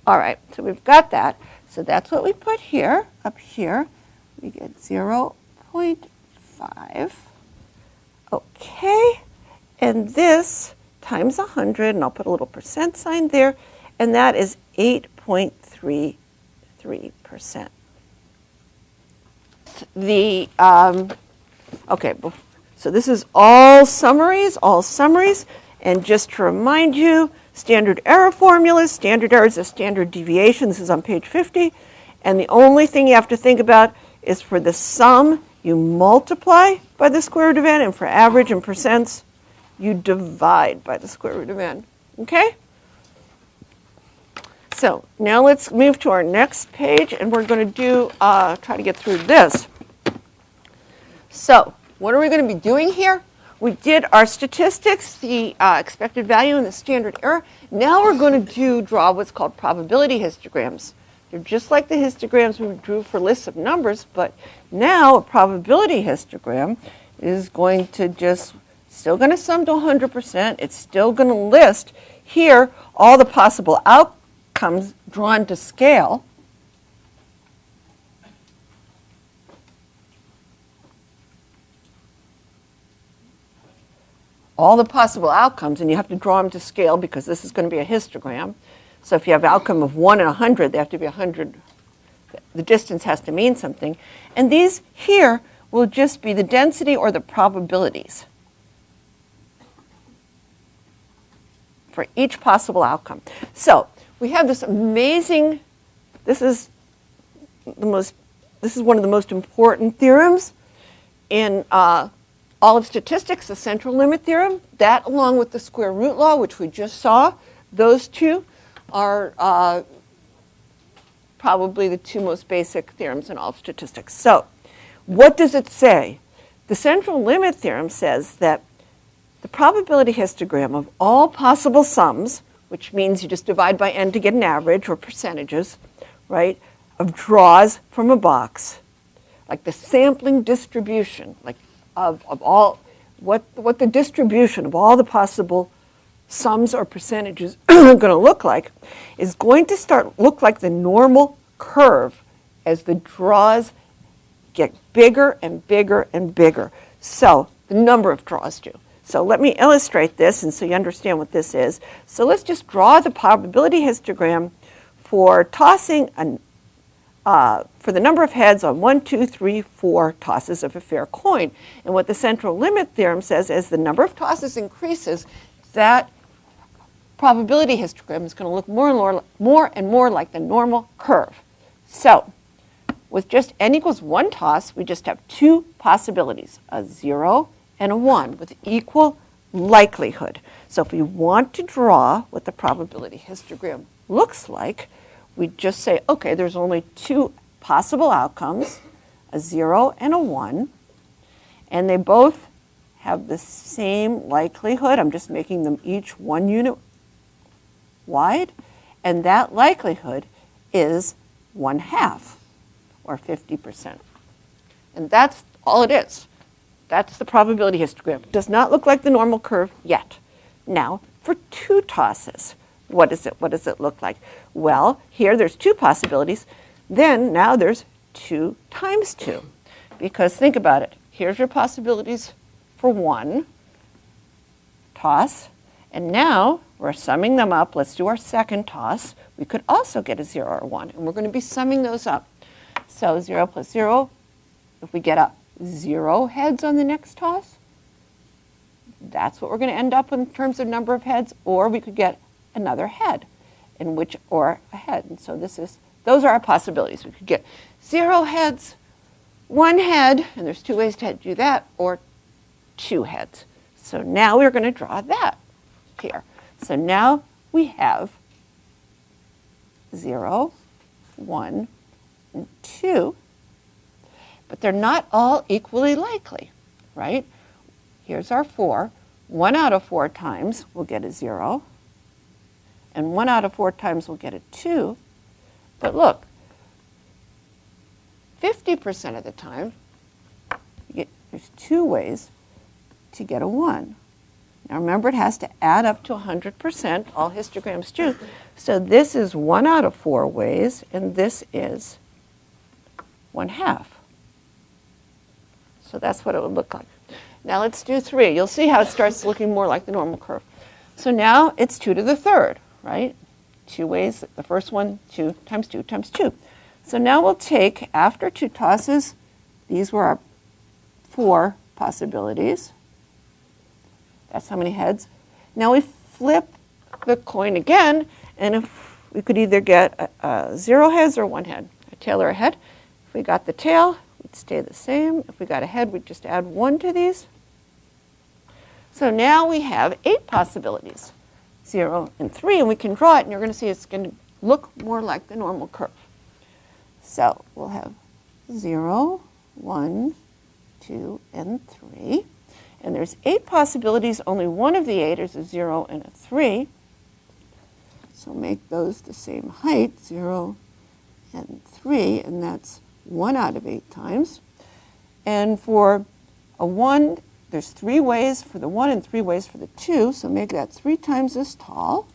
All right, so we've got that. So that's what we put here. Up here, we get 0.5. Okay, and this times 100, and I'll put a little percent sign there, and that is 8.33%. Okay, so this is all summaries, and just to remind you, standard error formulas, standard error is a standard deviation. This is on page 50, and the only thing you have to think about is for the sum, you multiply by the square root of n, and for average and percents, you divide by the square root of n. Okay? So now let's move to our next page, and we're going to do try to get through this. So what are we going to be doing here? We did our statistics, the expected value, and the standard error. Now we're going to draw what's called probability histograms. They're just like the histograms we drew for lists of numbers, but now a probability histogram is going to still going to sum to 100%. It's still going to list here all the possible outcomes drawn to scale. All the possible outcomes, and you have to draw them to scale because this is going to be a histogram. So if you have an outcome of 1 and 100, they have to be 100. The distance has to mean something. And these here will just be the density or the probabilities for each possible outcome. So we have this amazing, this is one of the most important theorems in all of statistics, the central limit theorem. That, along with the square root law, which we just saw, those two are probably the two most basic theorems in all of statistics. So what does it say? The central limit theorem says that the probability histogram of all possible sums, which means you just divide by n to get an average, or percentages, right, of draws from a box, like the sampling distribution, like of all, what the distribution of all the possible sums or percentages are going to look like, is going to look like the normal curve as the draws get bigger and bigger and bigger. So the number of draws do. So let me illustrate this, and so you understand what this is. So let's just draw the probability histogram for tossing for the number of heads on 1, 2, 3, 4 tosses of a fair coin. And what the central limit theorem says, as the number of tosses increases, that probability histogram is going to look more and more like the normal curve. So with just n equals 1 toss, we just have two possibilities, a 0 and a 1, with equal likelihood. So if we want to draw what the probability histogram looks like, we just say, okay, there's only two possible outcomes, a 0 and a 1, and they both have the same likelihood. I'm just making them each 1 unit wide, and that likelihood is 1/2, or 50%. And that's all it is. That's the probability histogram. It does not look like the normal curve yet. Now, for two tosses, what does it look like? Well, here there's two possibilities. Then now there's 2 times 2. Because think about it. Here's your possibilities for 1 toss. And now we're summing them up. Let's do our second toss. We could also get a 0 or 1, and we're going to be summing those up. So 0 plus 0, if we get a 0 heads on the next toss, that's what we're going to end up with in terms of number of heads, or we could get another head, or a head. And so those are our possibilities. We could get 0 heads, 1 head, and there's 2 ways to do that, or 2 heads. So now we're going to draw that here. So now we have 0, 1, and 2, but they're not all equally likely, right? Here's our 4. 1 out of 4 times we'll get a 0, and 1 out of 4 times we'll get a 2. But look, 50% of the time, there's 2 ways to get a 1. Now remember, it has to add up to 100%, all histograms do. So this is 1 out of 4 ways, and this is 1/2. So that's what it would look like. Now let's do 3. You'll see how it starts looking more like the normal curve. So now it's 2 to the 3rd, right? 2 ways. The first one, 2 times 2 times 2. So now we'll take, after 2 tosses, these were our 4 possibilities. That's how many heads. Now we flip the coin again, and if we could either get 0 heads or 1 head, a tail or a head. If we got the tail, we'd stay the same. If we got a head, we'd just add 1 to these. So now we have 8 possibilities, 0 and 3, and we can draw it, and you're going to see it's going to look more like the normal curve. So we'll have 0, 1, 2, and 3. And there's 8 possibilities. Only one of the 8 is a 0 and a 3. So make those the same height, 0 and 3, and that's 1 out of 8 times. And for a 1, there's 3 ways for the 1 and 3 ways for the 2, so make that 3 times as tall.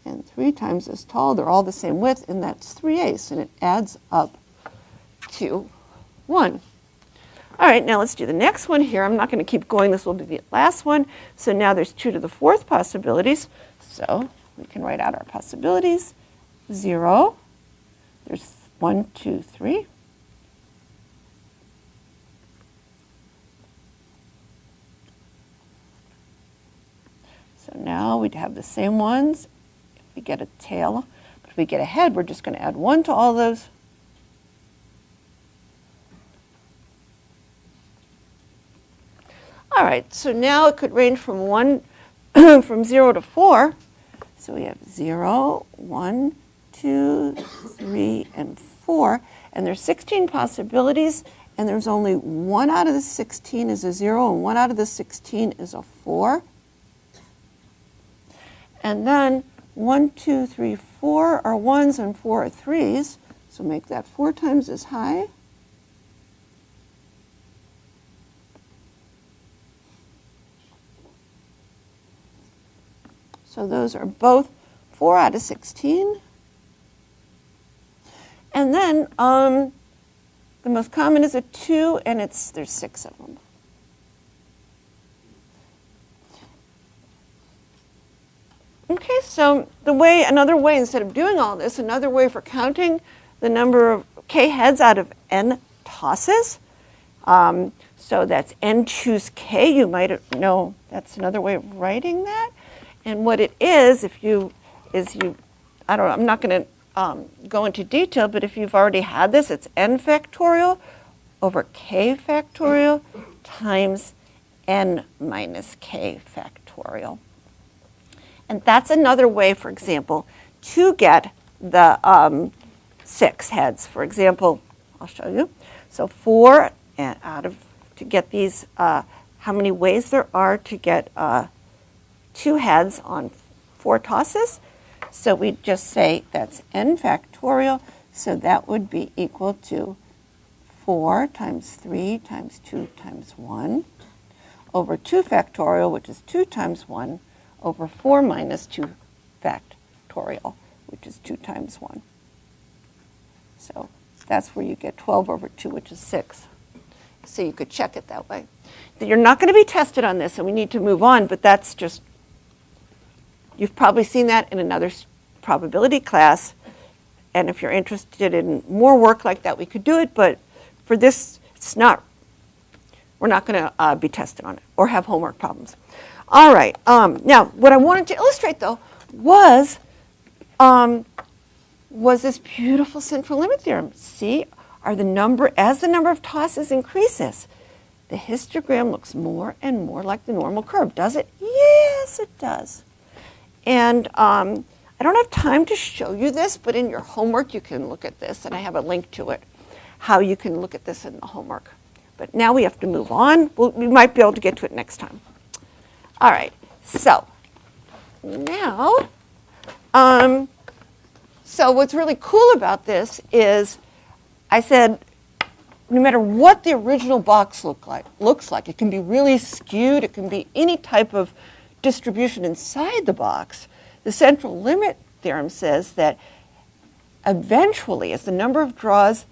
And 3 times as tall, they're all the same width, and that's 3/8, and it adds up to 1. All right, now let's do the next one here. I'm not going to keep going. This will be the last one. So now there's 2 to the 4th possibilities. So we can write out our possibilities. 0. There's 1, 2, 3. So now we'd have the same ones. If we get a tail, but if we get a head, we're just going to add 1 to all those. All right, so now it could range from 0 to 4. So we have 0, 1, 2, 3, and 4. And there's 16 possibilities, and there's only 1 out of the 16 is a 0, and 1 out of the 16 is a 4. And then 1, 2, 3, 4 are 1s, and 4 are 3s. So make that 4 times as high. So those are both 4 out of 16. And then the most common is a 2, and there's 6 of them. Okay, so another way, instead of doing all this, another way for counting the number of k heads out of n tosses. So that's n choose k. You might know that's another way of writing that. And what it is, I'm not going to go into detail, but if you've already had this, it's n factorial over k factorial times n minus k factorial. And that's another way, for example, to get the 6 heads. For example, I'll show you. So 4 to get these, how many ways there are to get 2 heads on 4 tosses. So we just say that's n factorial. So that would be equal to 4 times 3 times 2 times 1 over 2 factorial, which is 2 times 1, over 4 minus 2 factorial, which is 2 times 1. So that's where you get 12 over 2, which is 6. So you could check it that way. You're not going to be tested on this, and we need to move on, but that's just, you've probably seen that in another probability class, and if you're interested in more work like that, we could do it, but for this, we're not going to be tested on it or have homework problems. All right, now what I wanted to illustrate though was this beautiful central limit theorem. See, as the number of tosses increases, the histogram looks more and more like the normal curve. Does it? Yes, it does. And I don't have time to show you this, but in your homework you can look at this, and I have a link to it, how you can look at this in the homework. But now we have to move on. We might be able to get to it next time. All right, so now, so what's really cool about this is I said, no matter what the original box looks like, it can be really skewed, it can be any type of distribution inside the box. The central limit theorem says that eventually, as the number of draws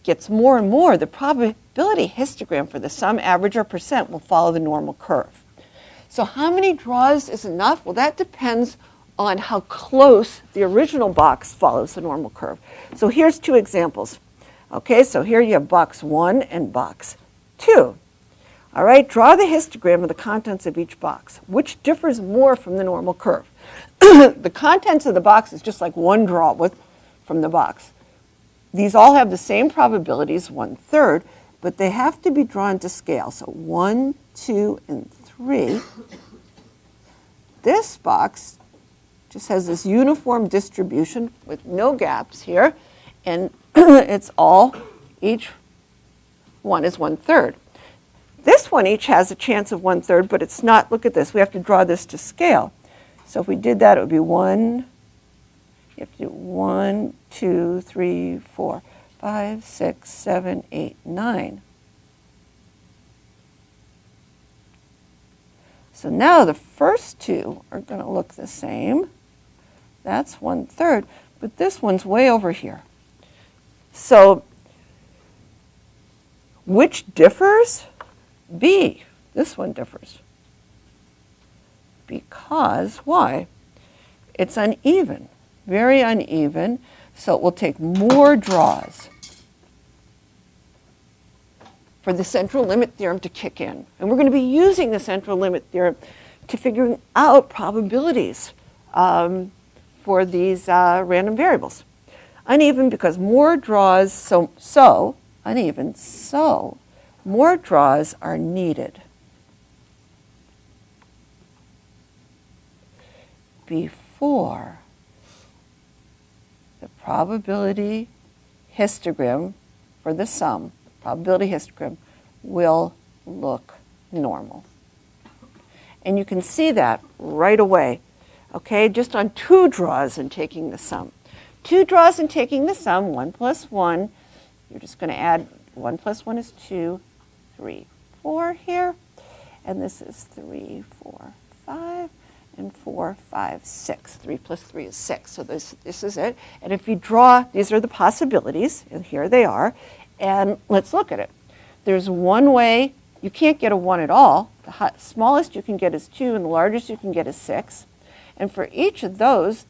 gets more and more, the probability histogram for the sum, average, or percent will follow the normal curve. So how many draws is enough? Well, that depends on how close the original box follows the normal curve. So here's two examples. Okay, so here you have box 1 and box 2. All right, draw the histogram of the contents of each box. Which differs more from the normal curve? The contents of the box is just like one draw from the box. These all have the same probabilities, 1/3, but they have to be drawn to scale. So 1, 2, and 3. This box just has this uniform distribution with no gaps here, and it's all, each one is 1/3. This one each has a chance of 1/3, but it's not, look at this, we have to draw this to scale. So if we did that, it would be 1, you have to do 1, 2, 3, 4, 5, 6, 7, 8, 9. So now the first two are going to look the same. That's 1/3, but this one's way over here. So which differs? B, this one differs. Because, why? It's uneven, very uneven, so it will take more draws for the central limit theorem to kick in. And we're going to be using the central limit theorem to figuring out probabilities for these random variables. Uneven because more draws, so uneven, so more draws are needed before the probability histogram for the sum, probability histogram, will look normal. And you can see that right away, okay, just on 2 draws and taking the sum. 2 draws and taking the sum, 1 plus 1, you're just going to add 1 plus 1 is 2, 3, 4 here, and this is 3, 4, 5, and 4, 5, 6. 3 plus 3 is 6, so this is it. And if you draw, these are the possibilities, and here they are, and let's look at it. There's one way, you can't get a 1 at all. The smallest you can get is 2, and the largest you can get is 6. And for each of those,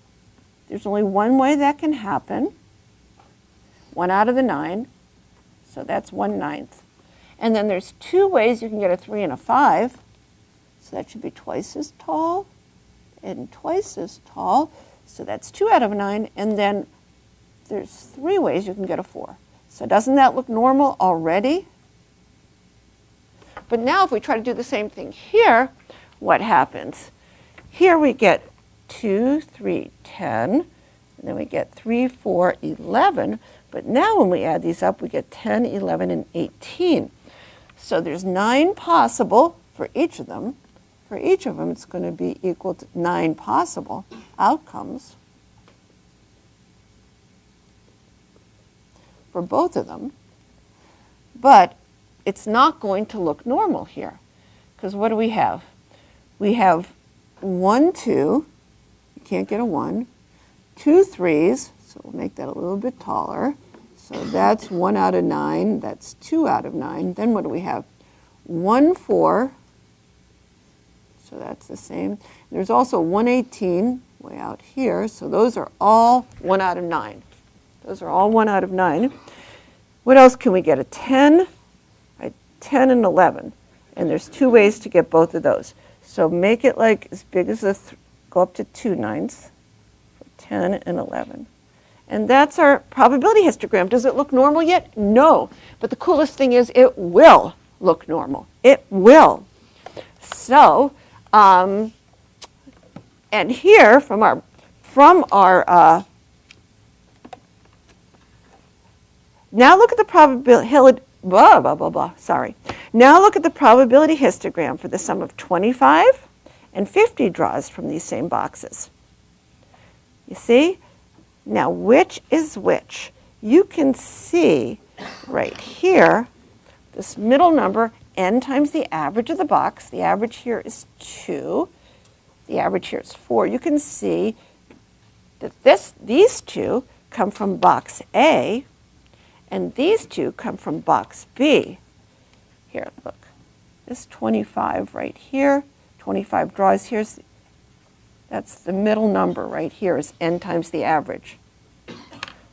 there's only one way that can happen, 1 out of the 9, so that's 1/9. And then there's 2 ways you can get a 3 and a 5, so that should be twice as tall and twice as tall, so that's 2 out of 9, and then there's 3 ways you can get a 4. So doesn't that look normal already? But now if we try to do the same thing here, what happens? Here we get 2, 3, 10, and then we get 3, 4, 11, but now when we add these up, we get 10, 11, and 18. So there's 9 possible for each of them. For each of them, it's going to be equal to 9 possible outcomes for both of them. But it's not going to look normal here, because what do we have? We have 1, 2, you can't get a 1, 2 3s, so we'll make that a little bit taller. So that's 1 out of 9. That's 2 out of 9. Then what do we have? 1, 4. So that's the same. There's also 118 way out here. So those are all 1 out of 9. Those are all 1 out of 9. What else can we get? A 10, right? 10 and 11. And there's 2 ways to get both of those. So make it like as big as go up to 2 nines. 10 and 11. And that's our probability histogram. Does it look normal yet? No. But the coolest thing is it will look normal. It will. So, and here from our now look at the probability, sorry. Now look at the probability histogram for the sum of 25 and 50 draws from these same boxes. You see? Now, which is which? You can see right here, this middle number, n times the average of the box. The average here is 2. The average here is 4. You can see that these two come from box A, and these two come from box B. Here, look. This 25 right here, 25 draws here. That's the middle number right here is n times the average.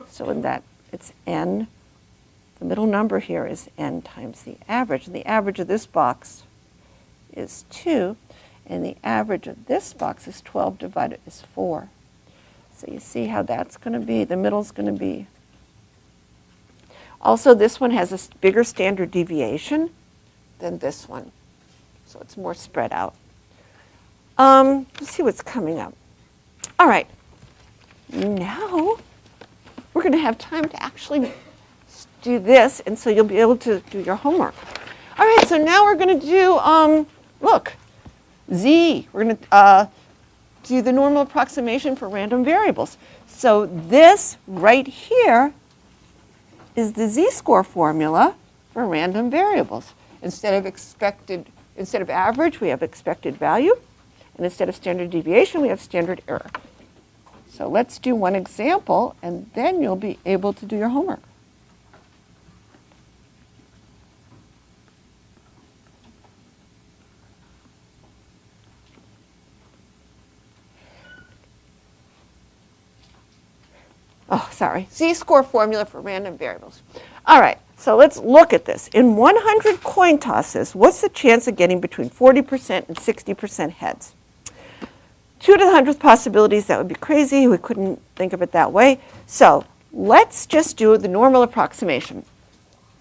So in that, it's n. The middle number here is n times the average. And the average of this box is 2. And the average of this box is 12 divided is 4. So you see how that's going to be. The middle's going to be. Also, this one has a bigger standard deviation than this one. So it's more spread out. Let's see what's coming up. All right. Now we're going to have time to actually do this, and so you'll be able to do your homework. All right, so now we're going to do, look, Z. We're going to do the normal approximation for random variables. So this right here is the Z-score formula for random variables. Instead of average, we have expected value. And instead of standard deviation, we have standard error. So let's do one example, and then you'll be able to do your homework. Oh, sorry. Z-score formula for random variables. All right, so let's look at this. In 100 coin tosses, what's the chance of getting between 40% and 60% heads? 2 to the 100th possibilities, that would be crazy. We couldn't think of it that way. So let's just do the normal approximation.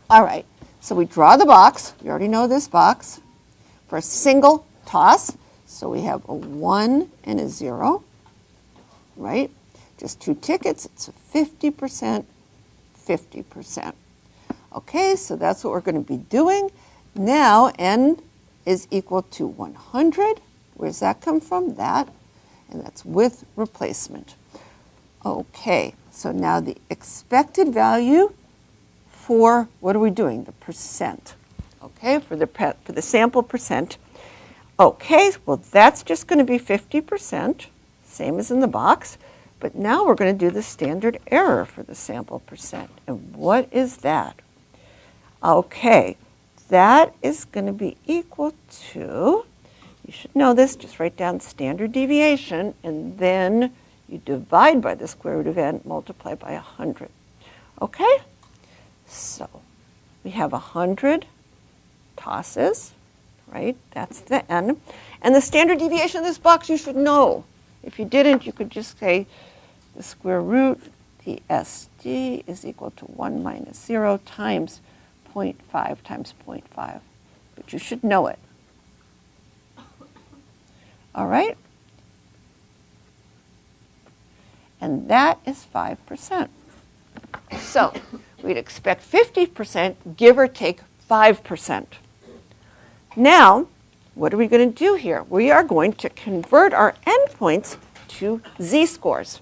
All right, so we draw the box. We already know this box for a single toss. So we have a 1 and a 0, right? Just 2 tickets. It's a 50%, 50%. Okay, so that's what we're going to be doing. Now n is equal to 100. Where does that come from? That. And that's with replacement. Okay, so now the expected value for, what are we doing? The percent. Okay, for the sample percent. Okay, well that's just going to be 50%, same as in the box. But now we're going to do the standard error for the sample percent. And what is that? Okay, that is going to be equal to, you should know this, just write down standard deviation, and then you divide by the square root of n, multiply by 100. Okay? So we have 100 tosses, right? That's the n. And the standard deviation of this box you should know. If you didn't, you could just say the square root, the SD is equal to 1 minus 0 times 0.5 times 0.5. But you should know it. All right? And that is 5%. So we'd expect 50%, give or take 5%. Now, what are we going to do here? We are going to convert our endpoints to z-scores.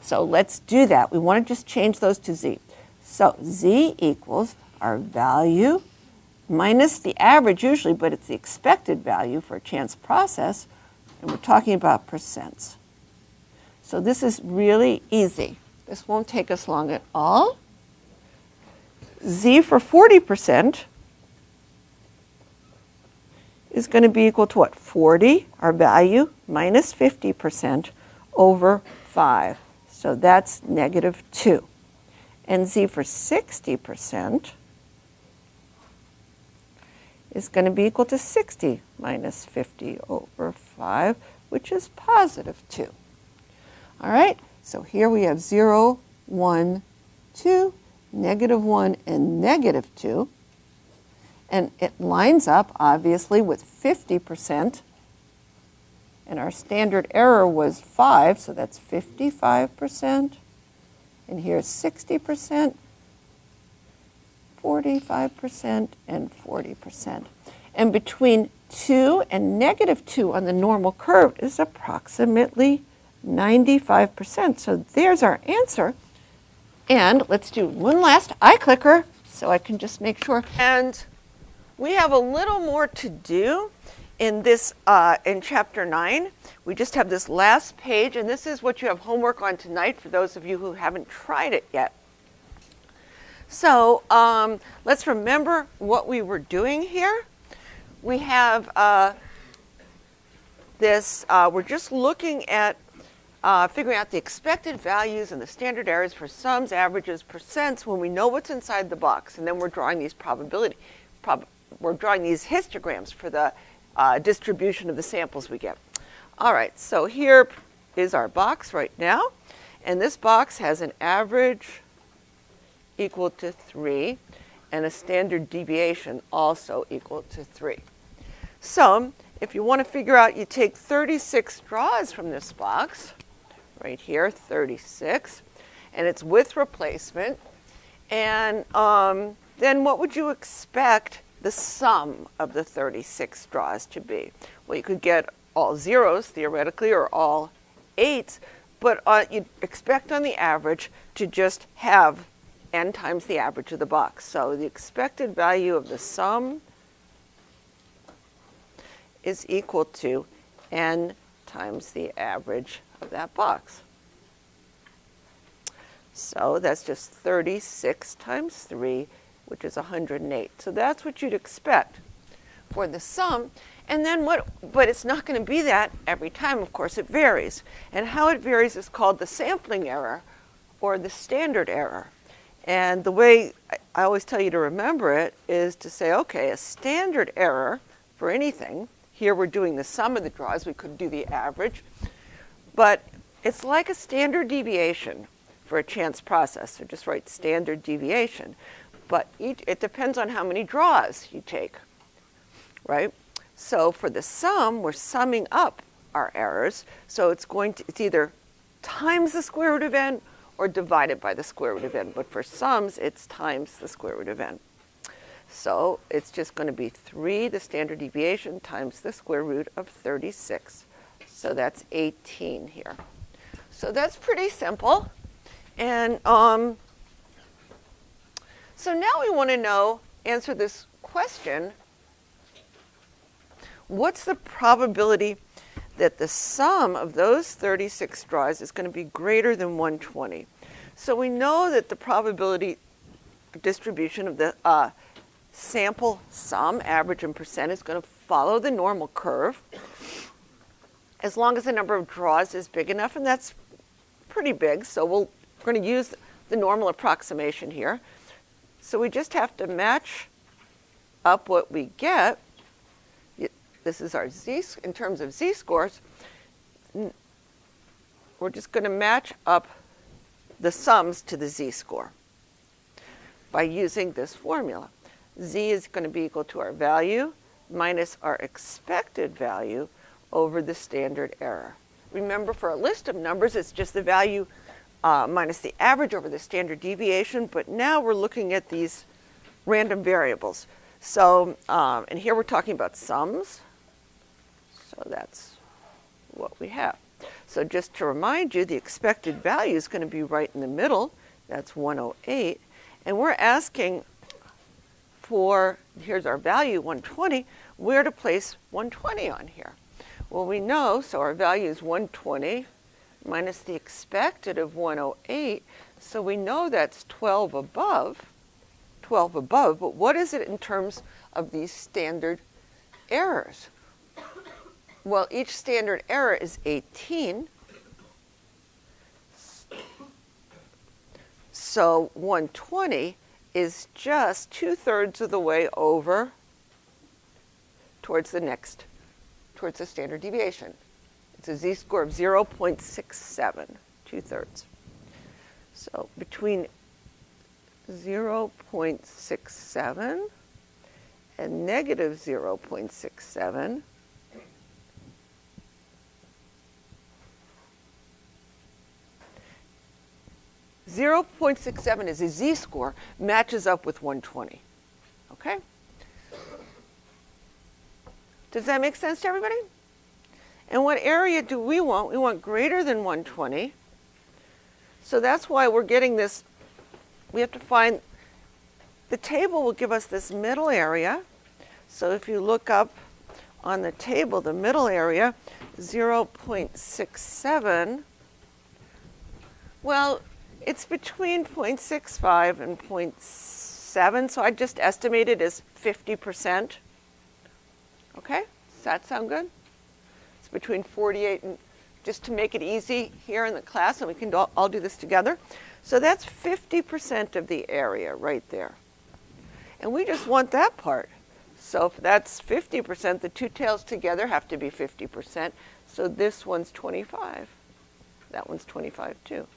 So let's do that. We want to just change those to z. So z equals our value minus the average usually, but it's the expected value for a chance process, and we're talking about percents. So this is really easy. This won't take us long at all. z for 40% is going to be equal to what? 40, our value, minus 50% over 5. So that's negative 2. And z for 60% is going to be equal to 60 minus 50 over 5, which is positive 2. All right, so here we have 0, 1, 2, negative 1, and negative 2. And it lines up, obviously, with 50%. And our standard error was 5, so that's 55%. And here's 60%, 45%, and 40%. And between 2 and negative 2 on the normal curve is approximately 95%. So there's our answer. And let's do one last eye clicker so I can just make sure. And we have a little more to do in this, in chapter 9. We just have this last page, and this is what you have homework on tonight for those of you who haven't tried it yet. So let's remember what we were doing here. We have we're just looking at figuring out the expected values and the standard errors for sums, averages, percents when we know what's inside the box, and then we're drawing these we're drawing these histograms for the distribution of the samples we get. All right, so here is our box right now, and this box has an average equal to 3 and a standard deviation also equal to 3. So if you want to figure out, you take 36 draws from this box, right here, 36, and it's with replacement, and then what would you expect the sum of the 36 draws to be? Well, you could get all zeros, theoretically, or all 8s, but you'd expect on the average to just have n times the average of the box. So the expected value of the sum is equal to n times the average of that box. So that's just 36 times 3, which is 108. So that's what you'd expect for the sum. And then but it's not going to be that every time, of course, it varies. And how it varies is called the sampling error or the standard error. And the way I always tell you to remember it is to say, okay, a standard error for anything, here we're doing the sum of the draws, we could do the average, but it's like a standard deviation for a chance process. So just write standard deviation. But it depends on how many draws you take, right? So for the sum, we're summing up our errors. So it's either times the square root of n or divided by the square root of n. But for sums, it's times the square root of n. So it's just going to be 3, the standard deviation, times the square root of 36. So that's 18 here. So that's pretty simple. And so now we want to answer this question: what's the probability that the sum of those 36 draws is going to be greater than 120? So we know that the probability distribution of the sample sum, average and percent, is going to follow the normal curve as long as the number of draws is big enough, and that's pretty big, so we're going to use the normal approximation here. So we just have to match up what we get. This is our z, in terms of z-scores. We're just going to match up the sums to the z-score by using this formula. Z is going to be equal to our value minus our expected value over the standard error. Remember, for a list of numbers, it's just the value minus the average over the standard deviation, but now we're looking at these random variables. So, and here we're talking about sums, so that's what we have. So just to remind you, the expected value is going to be right in the middle, that's 108, and we're asking for, here's our value, 120, where to place 120 on here. Well, we know, so our value is 120 minus the expected of 108, so we know that's 12 above 12 above, but what is it in terms of these standard errors? Well, each standard error is 18. So 120 is just 2/3 of the way over towards the standard deviation. It's a z-score of 0.67, 2/3. So between 0.67 and negative 0.67, .67 is a z-score, matches up with 120. Okay? Does that make sense to everybody? And what area do we want? We want greater than 120. So that's why we're getting this. We have to find, the table will give us this middle area. So if you look up on the table, the middle area, 0.67, well, it's between 0.65 and 0.7, so I just estimate it as 50%. Okay, does that sound good? It's between 48 and, just to make it easy here in the class, and we can all do this together. So that's 50% of the area right there. And we just want that part. So if that's 50%, the two tails together have to be 50%. So this one's 25. That one's 25 too.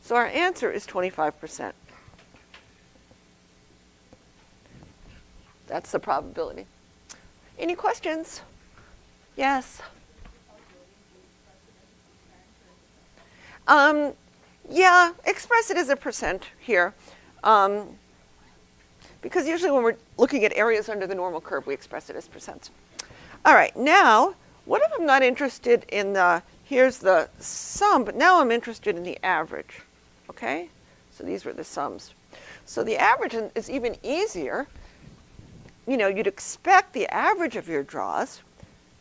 So our answer is 25%. That's the probability. Any questions? Yes? Yeah, express it as a percent here. Because usually when we're looking at areas under the normal curve, we express it as percents. All right, now, what if I'm not interested in here's the sum, but now I'm interested in the average, okay? So these were the sums. So the average is even easier. You know, you'd expect the average of your draws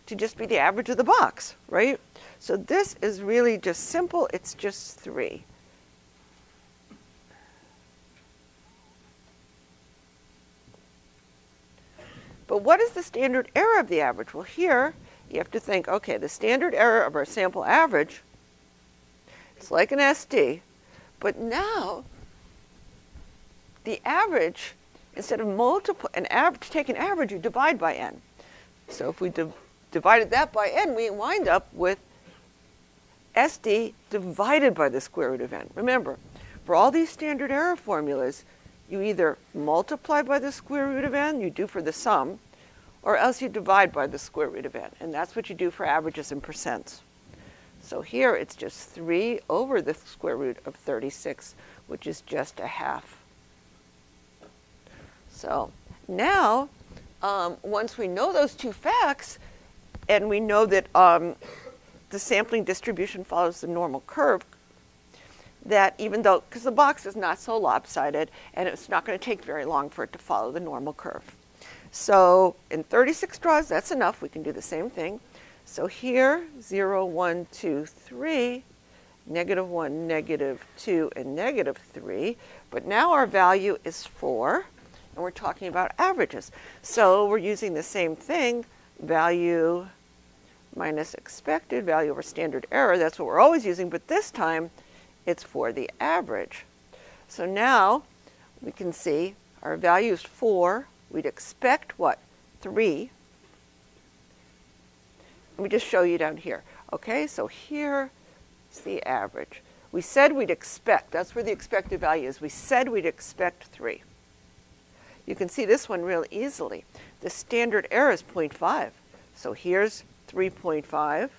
to just be the average of the box, right? So this is really just simple. It's just 3. But what is the standard error of the average? Well, here you have to think, okay, the standard error of our sample average, it's like an SD, but now the average, instead of take an average, you divide by n. So if we divided that by n, we wind up with SD divided by the square root of n. Remember, for all these standard error formulas, you either multiply by the square root of n, you do for the sum, or else you divide by the square root of n. And that's what you do for averages and percents. So here it's just 3 over the square root of 36, which is just a half. So now, once we know those two facts, and we know that the sampling distribution follows the normal curve, that even though, because the box is not so lopsided, and it's not going to take very long for it to follow the normal curve. So in 36 draws, that's enough. We can do the same thing. So here, 0, 1, 2, 3, negative 1, negative 2, and negative 3. But now our value is 4, and we're talking about averages. So we're using the same thing, value minus expected, value over standard error. That's what we're always using, but this time it's for the average. So now we can see our value is 4. We'd expect what? 3. Let me just show you down here. Okay, so here is the average. We said we'd expect, that's where the expected value is. We said we'd expect 3. You can see this one real easily. The standard error is 0.5. So here's 3.5.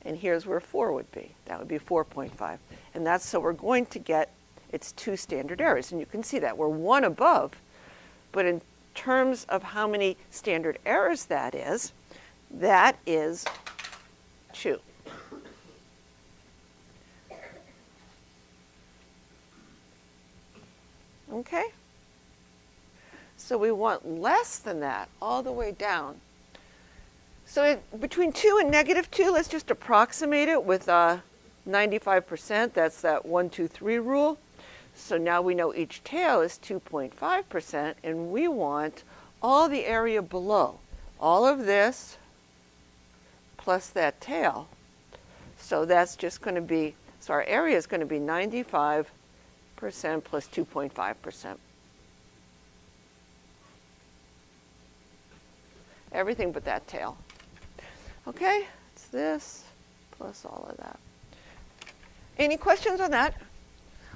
And here's where 4 would be. That would be 4.5. And that's, so we're going to get, it's 2 standard errors. And you can see that we're 1 above. But in terms of how many standard errors that is 2. Okay? So we want less than that all the way down. So between 2 and negative 2, let's just approximate it with 95%. That's that 1, 2, 3 rule. So now we know each tail is 2.5%, and we want all the area below. All of this plus that tail. So that's just going to be, so our area is going to be 95% plus 2.5%. Everything but that tail. Okay, it's this plus all of that. Any questions on that?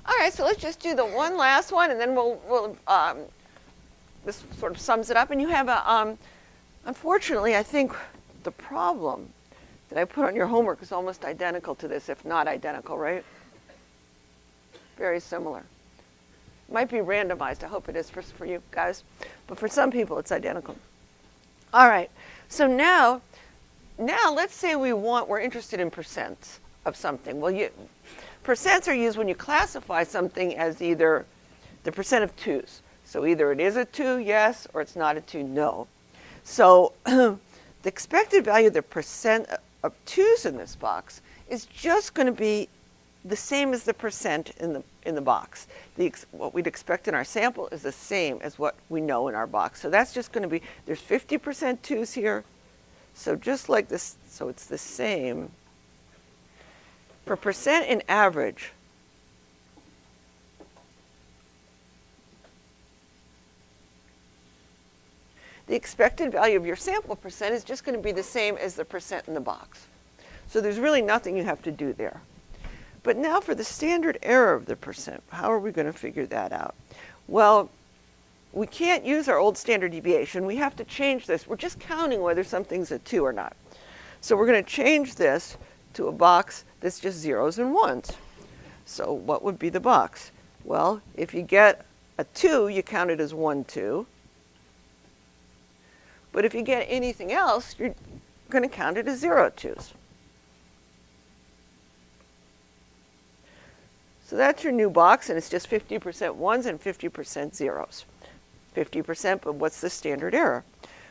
All right, so let's just do the one last one, and then we'll this sort of sums it up. And you have a, unfortunately, I think the problem that I put on your homework is almost identical to this, if not identical, right? Very similar. Might be randomized. I hope it is for you guys, but for some people, it's identical. All right, so now let's say we're interested in percents of something. Well, percents are used when you classify something as either the percent of 2's. So either it is a 2, yes, or it's not a 2, no. So the expected value of the percent of 2's in this box is just going to be the same as the percent in the box. What we'd expect in our sample is the same as what we know in our box. So that's just going to be, there's 50% 2's here. So just like this, so it's the same. For percent in average, the expected value of your sample percent is just going to be the same as the percent in the box. So there's really nothing you have to do there. But now for the standard error of the percent, how are we going to figure that out? Well, we can't use our old standard deviation. We have to change this. We're just counting whether something's a 2 or not. So we're going to change this to a box that's just zeros and ones. So what would be the box? Well, if you get a 2, you count it as 1, 2. But if you get anything else, you're going to count it as 0, 2's. So that's your new box, and it's just 50% ones and 50% zeros. 50%, but what's the standard error?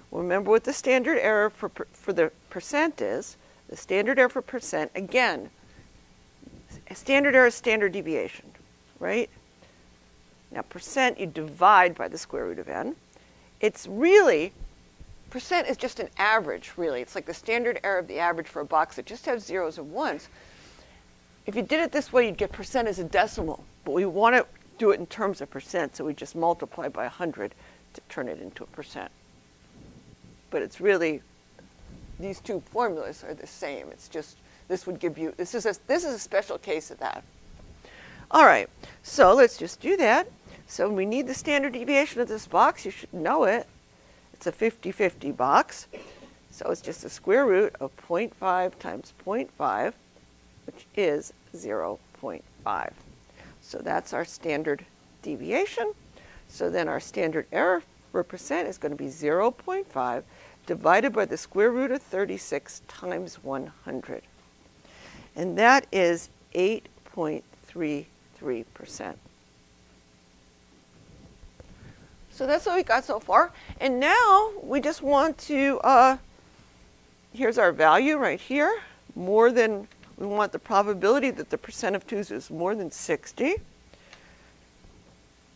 Well, remember what the standard error for the percent is. The standard error for percent, again, standard error is standard deviation, right? Now percent, you divide by the square root of n. It's really, percent is just an average, really. It's like the standard error of the average for a box that just has zeros and ones. If you did it this way, you'd get percent as a decimal, but we want to do it in terms of percent, so we just multiply by 100 to turn it into a percent. But it's really, these two formulas are the same. It's just, this would give you, this is a special case of that. All right, so let's just do that. So we need the standard deviation of this box. You should know it. It's a 50-50 box. So it's just the square root of 0.5 times 0.5, which is 0.5. So that's our standard deviation. So then our standard error for percent is going to be 0.5 divided by the square root of 36 times 100. And that is 8.33%. So that's what we got so far. And now we just want to, here's our value right here. More than, we want the probability that the percent of 2's is more than 60.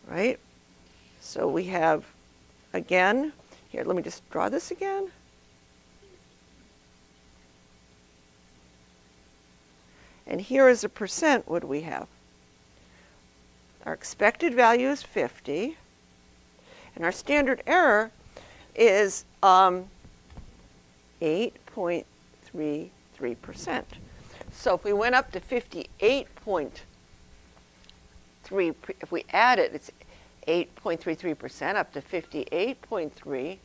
Right? So we have, again, here, let me just draw this again. And here is a percent, what do we have? Our expected value is 50. And our standard error is 8.33%. So if we went up to 58.3, if we add it, it's 8.33% up to 58.33.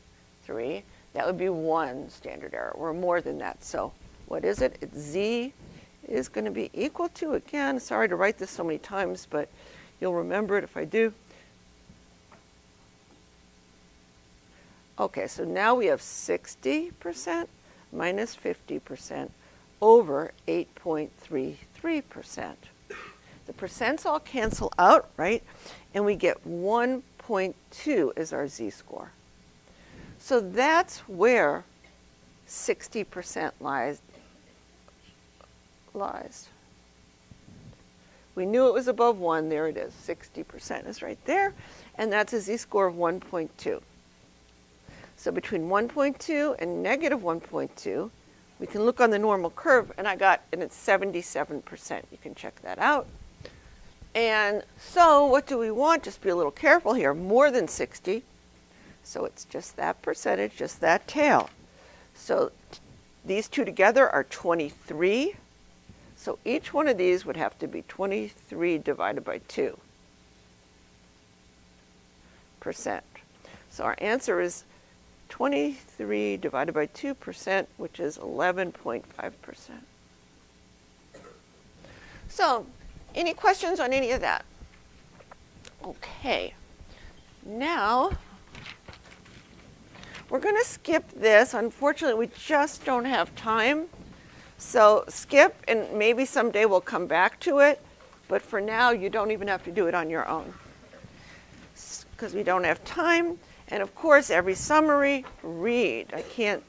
That would be 1 standard error. We're more than that. So what is it? It's Z is going to be equal to, again, sorry to write this so many times, but you'll remember it if I do. Okay, so now we have 60% minus 50% over 8.33%. The percents all cancel out, right? And we get 1.2 as our z-score. So that's where 60% lies. We knew it was above 1. There it is. 60% is right there. And that's a z-score of 1.2. So between 1.2 and negative 1.2, we can look on the normal curve, and it's 77%. You can check that out. And so what do we want? Just be a little careful here. More than 60. So it's just that percentage, just that tail. So these two together are 23. So each one of these would have to be 23 divided by 2%. So our answer is 23 divided by 2%, which is 11.5%. So, any questions on any of that? Okay. Now, we're going to skip this. Unfortunately, we just don't have time. So skip, and maybe someday we'll come back to it. But for now, you don't even have to do it on your own, because we don't have time. And of course, every summary, read. I can't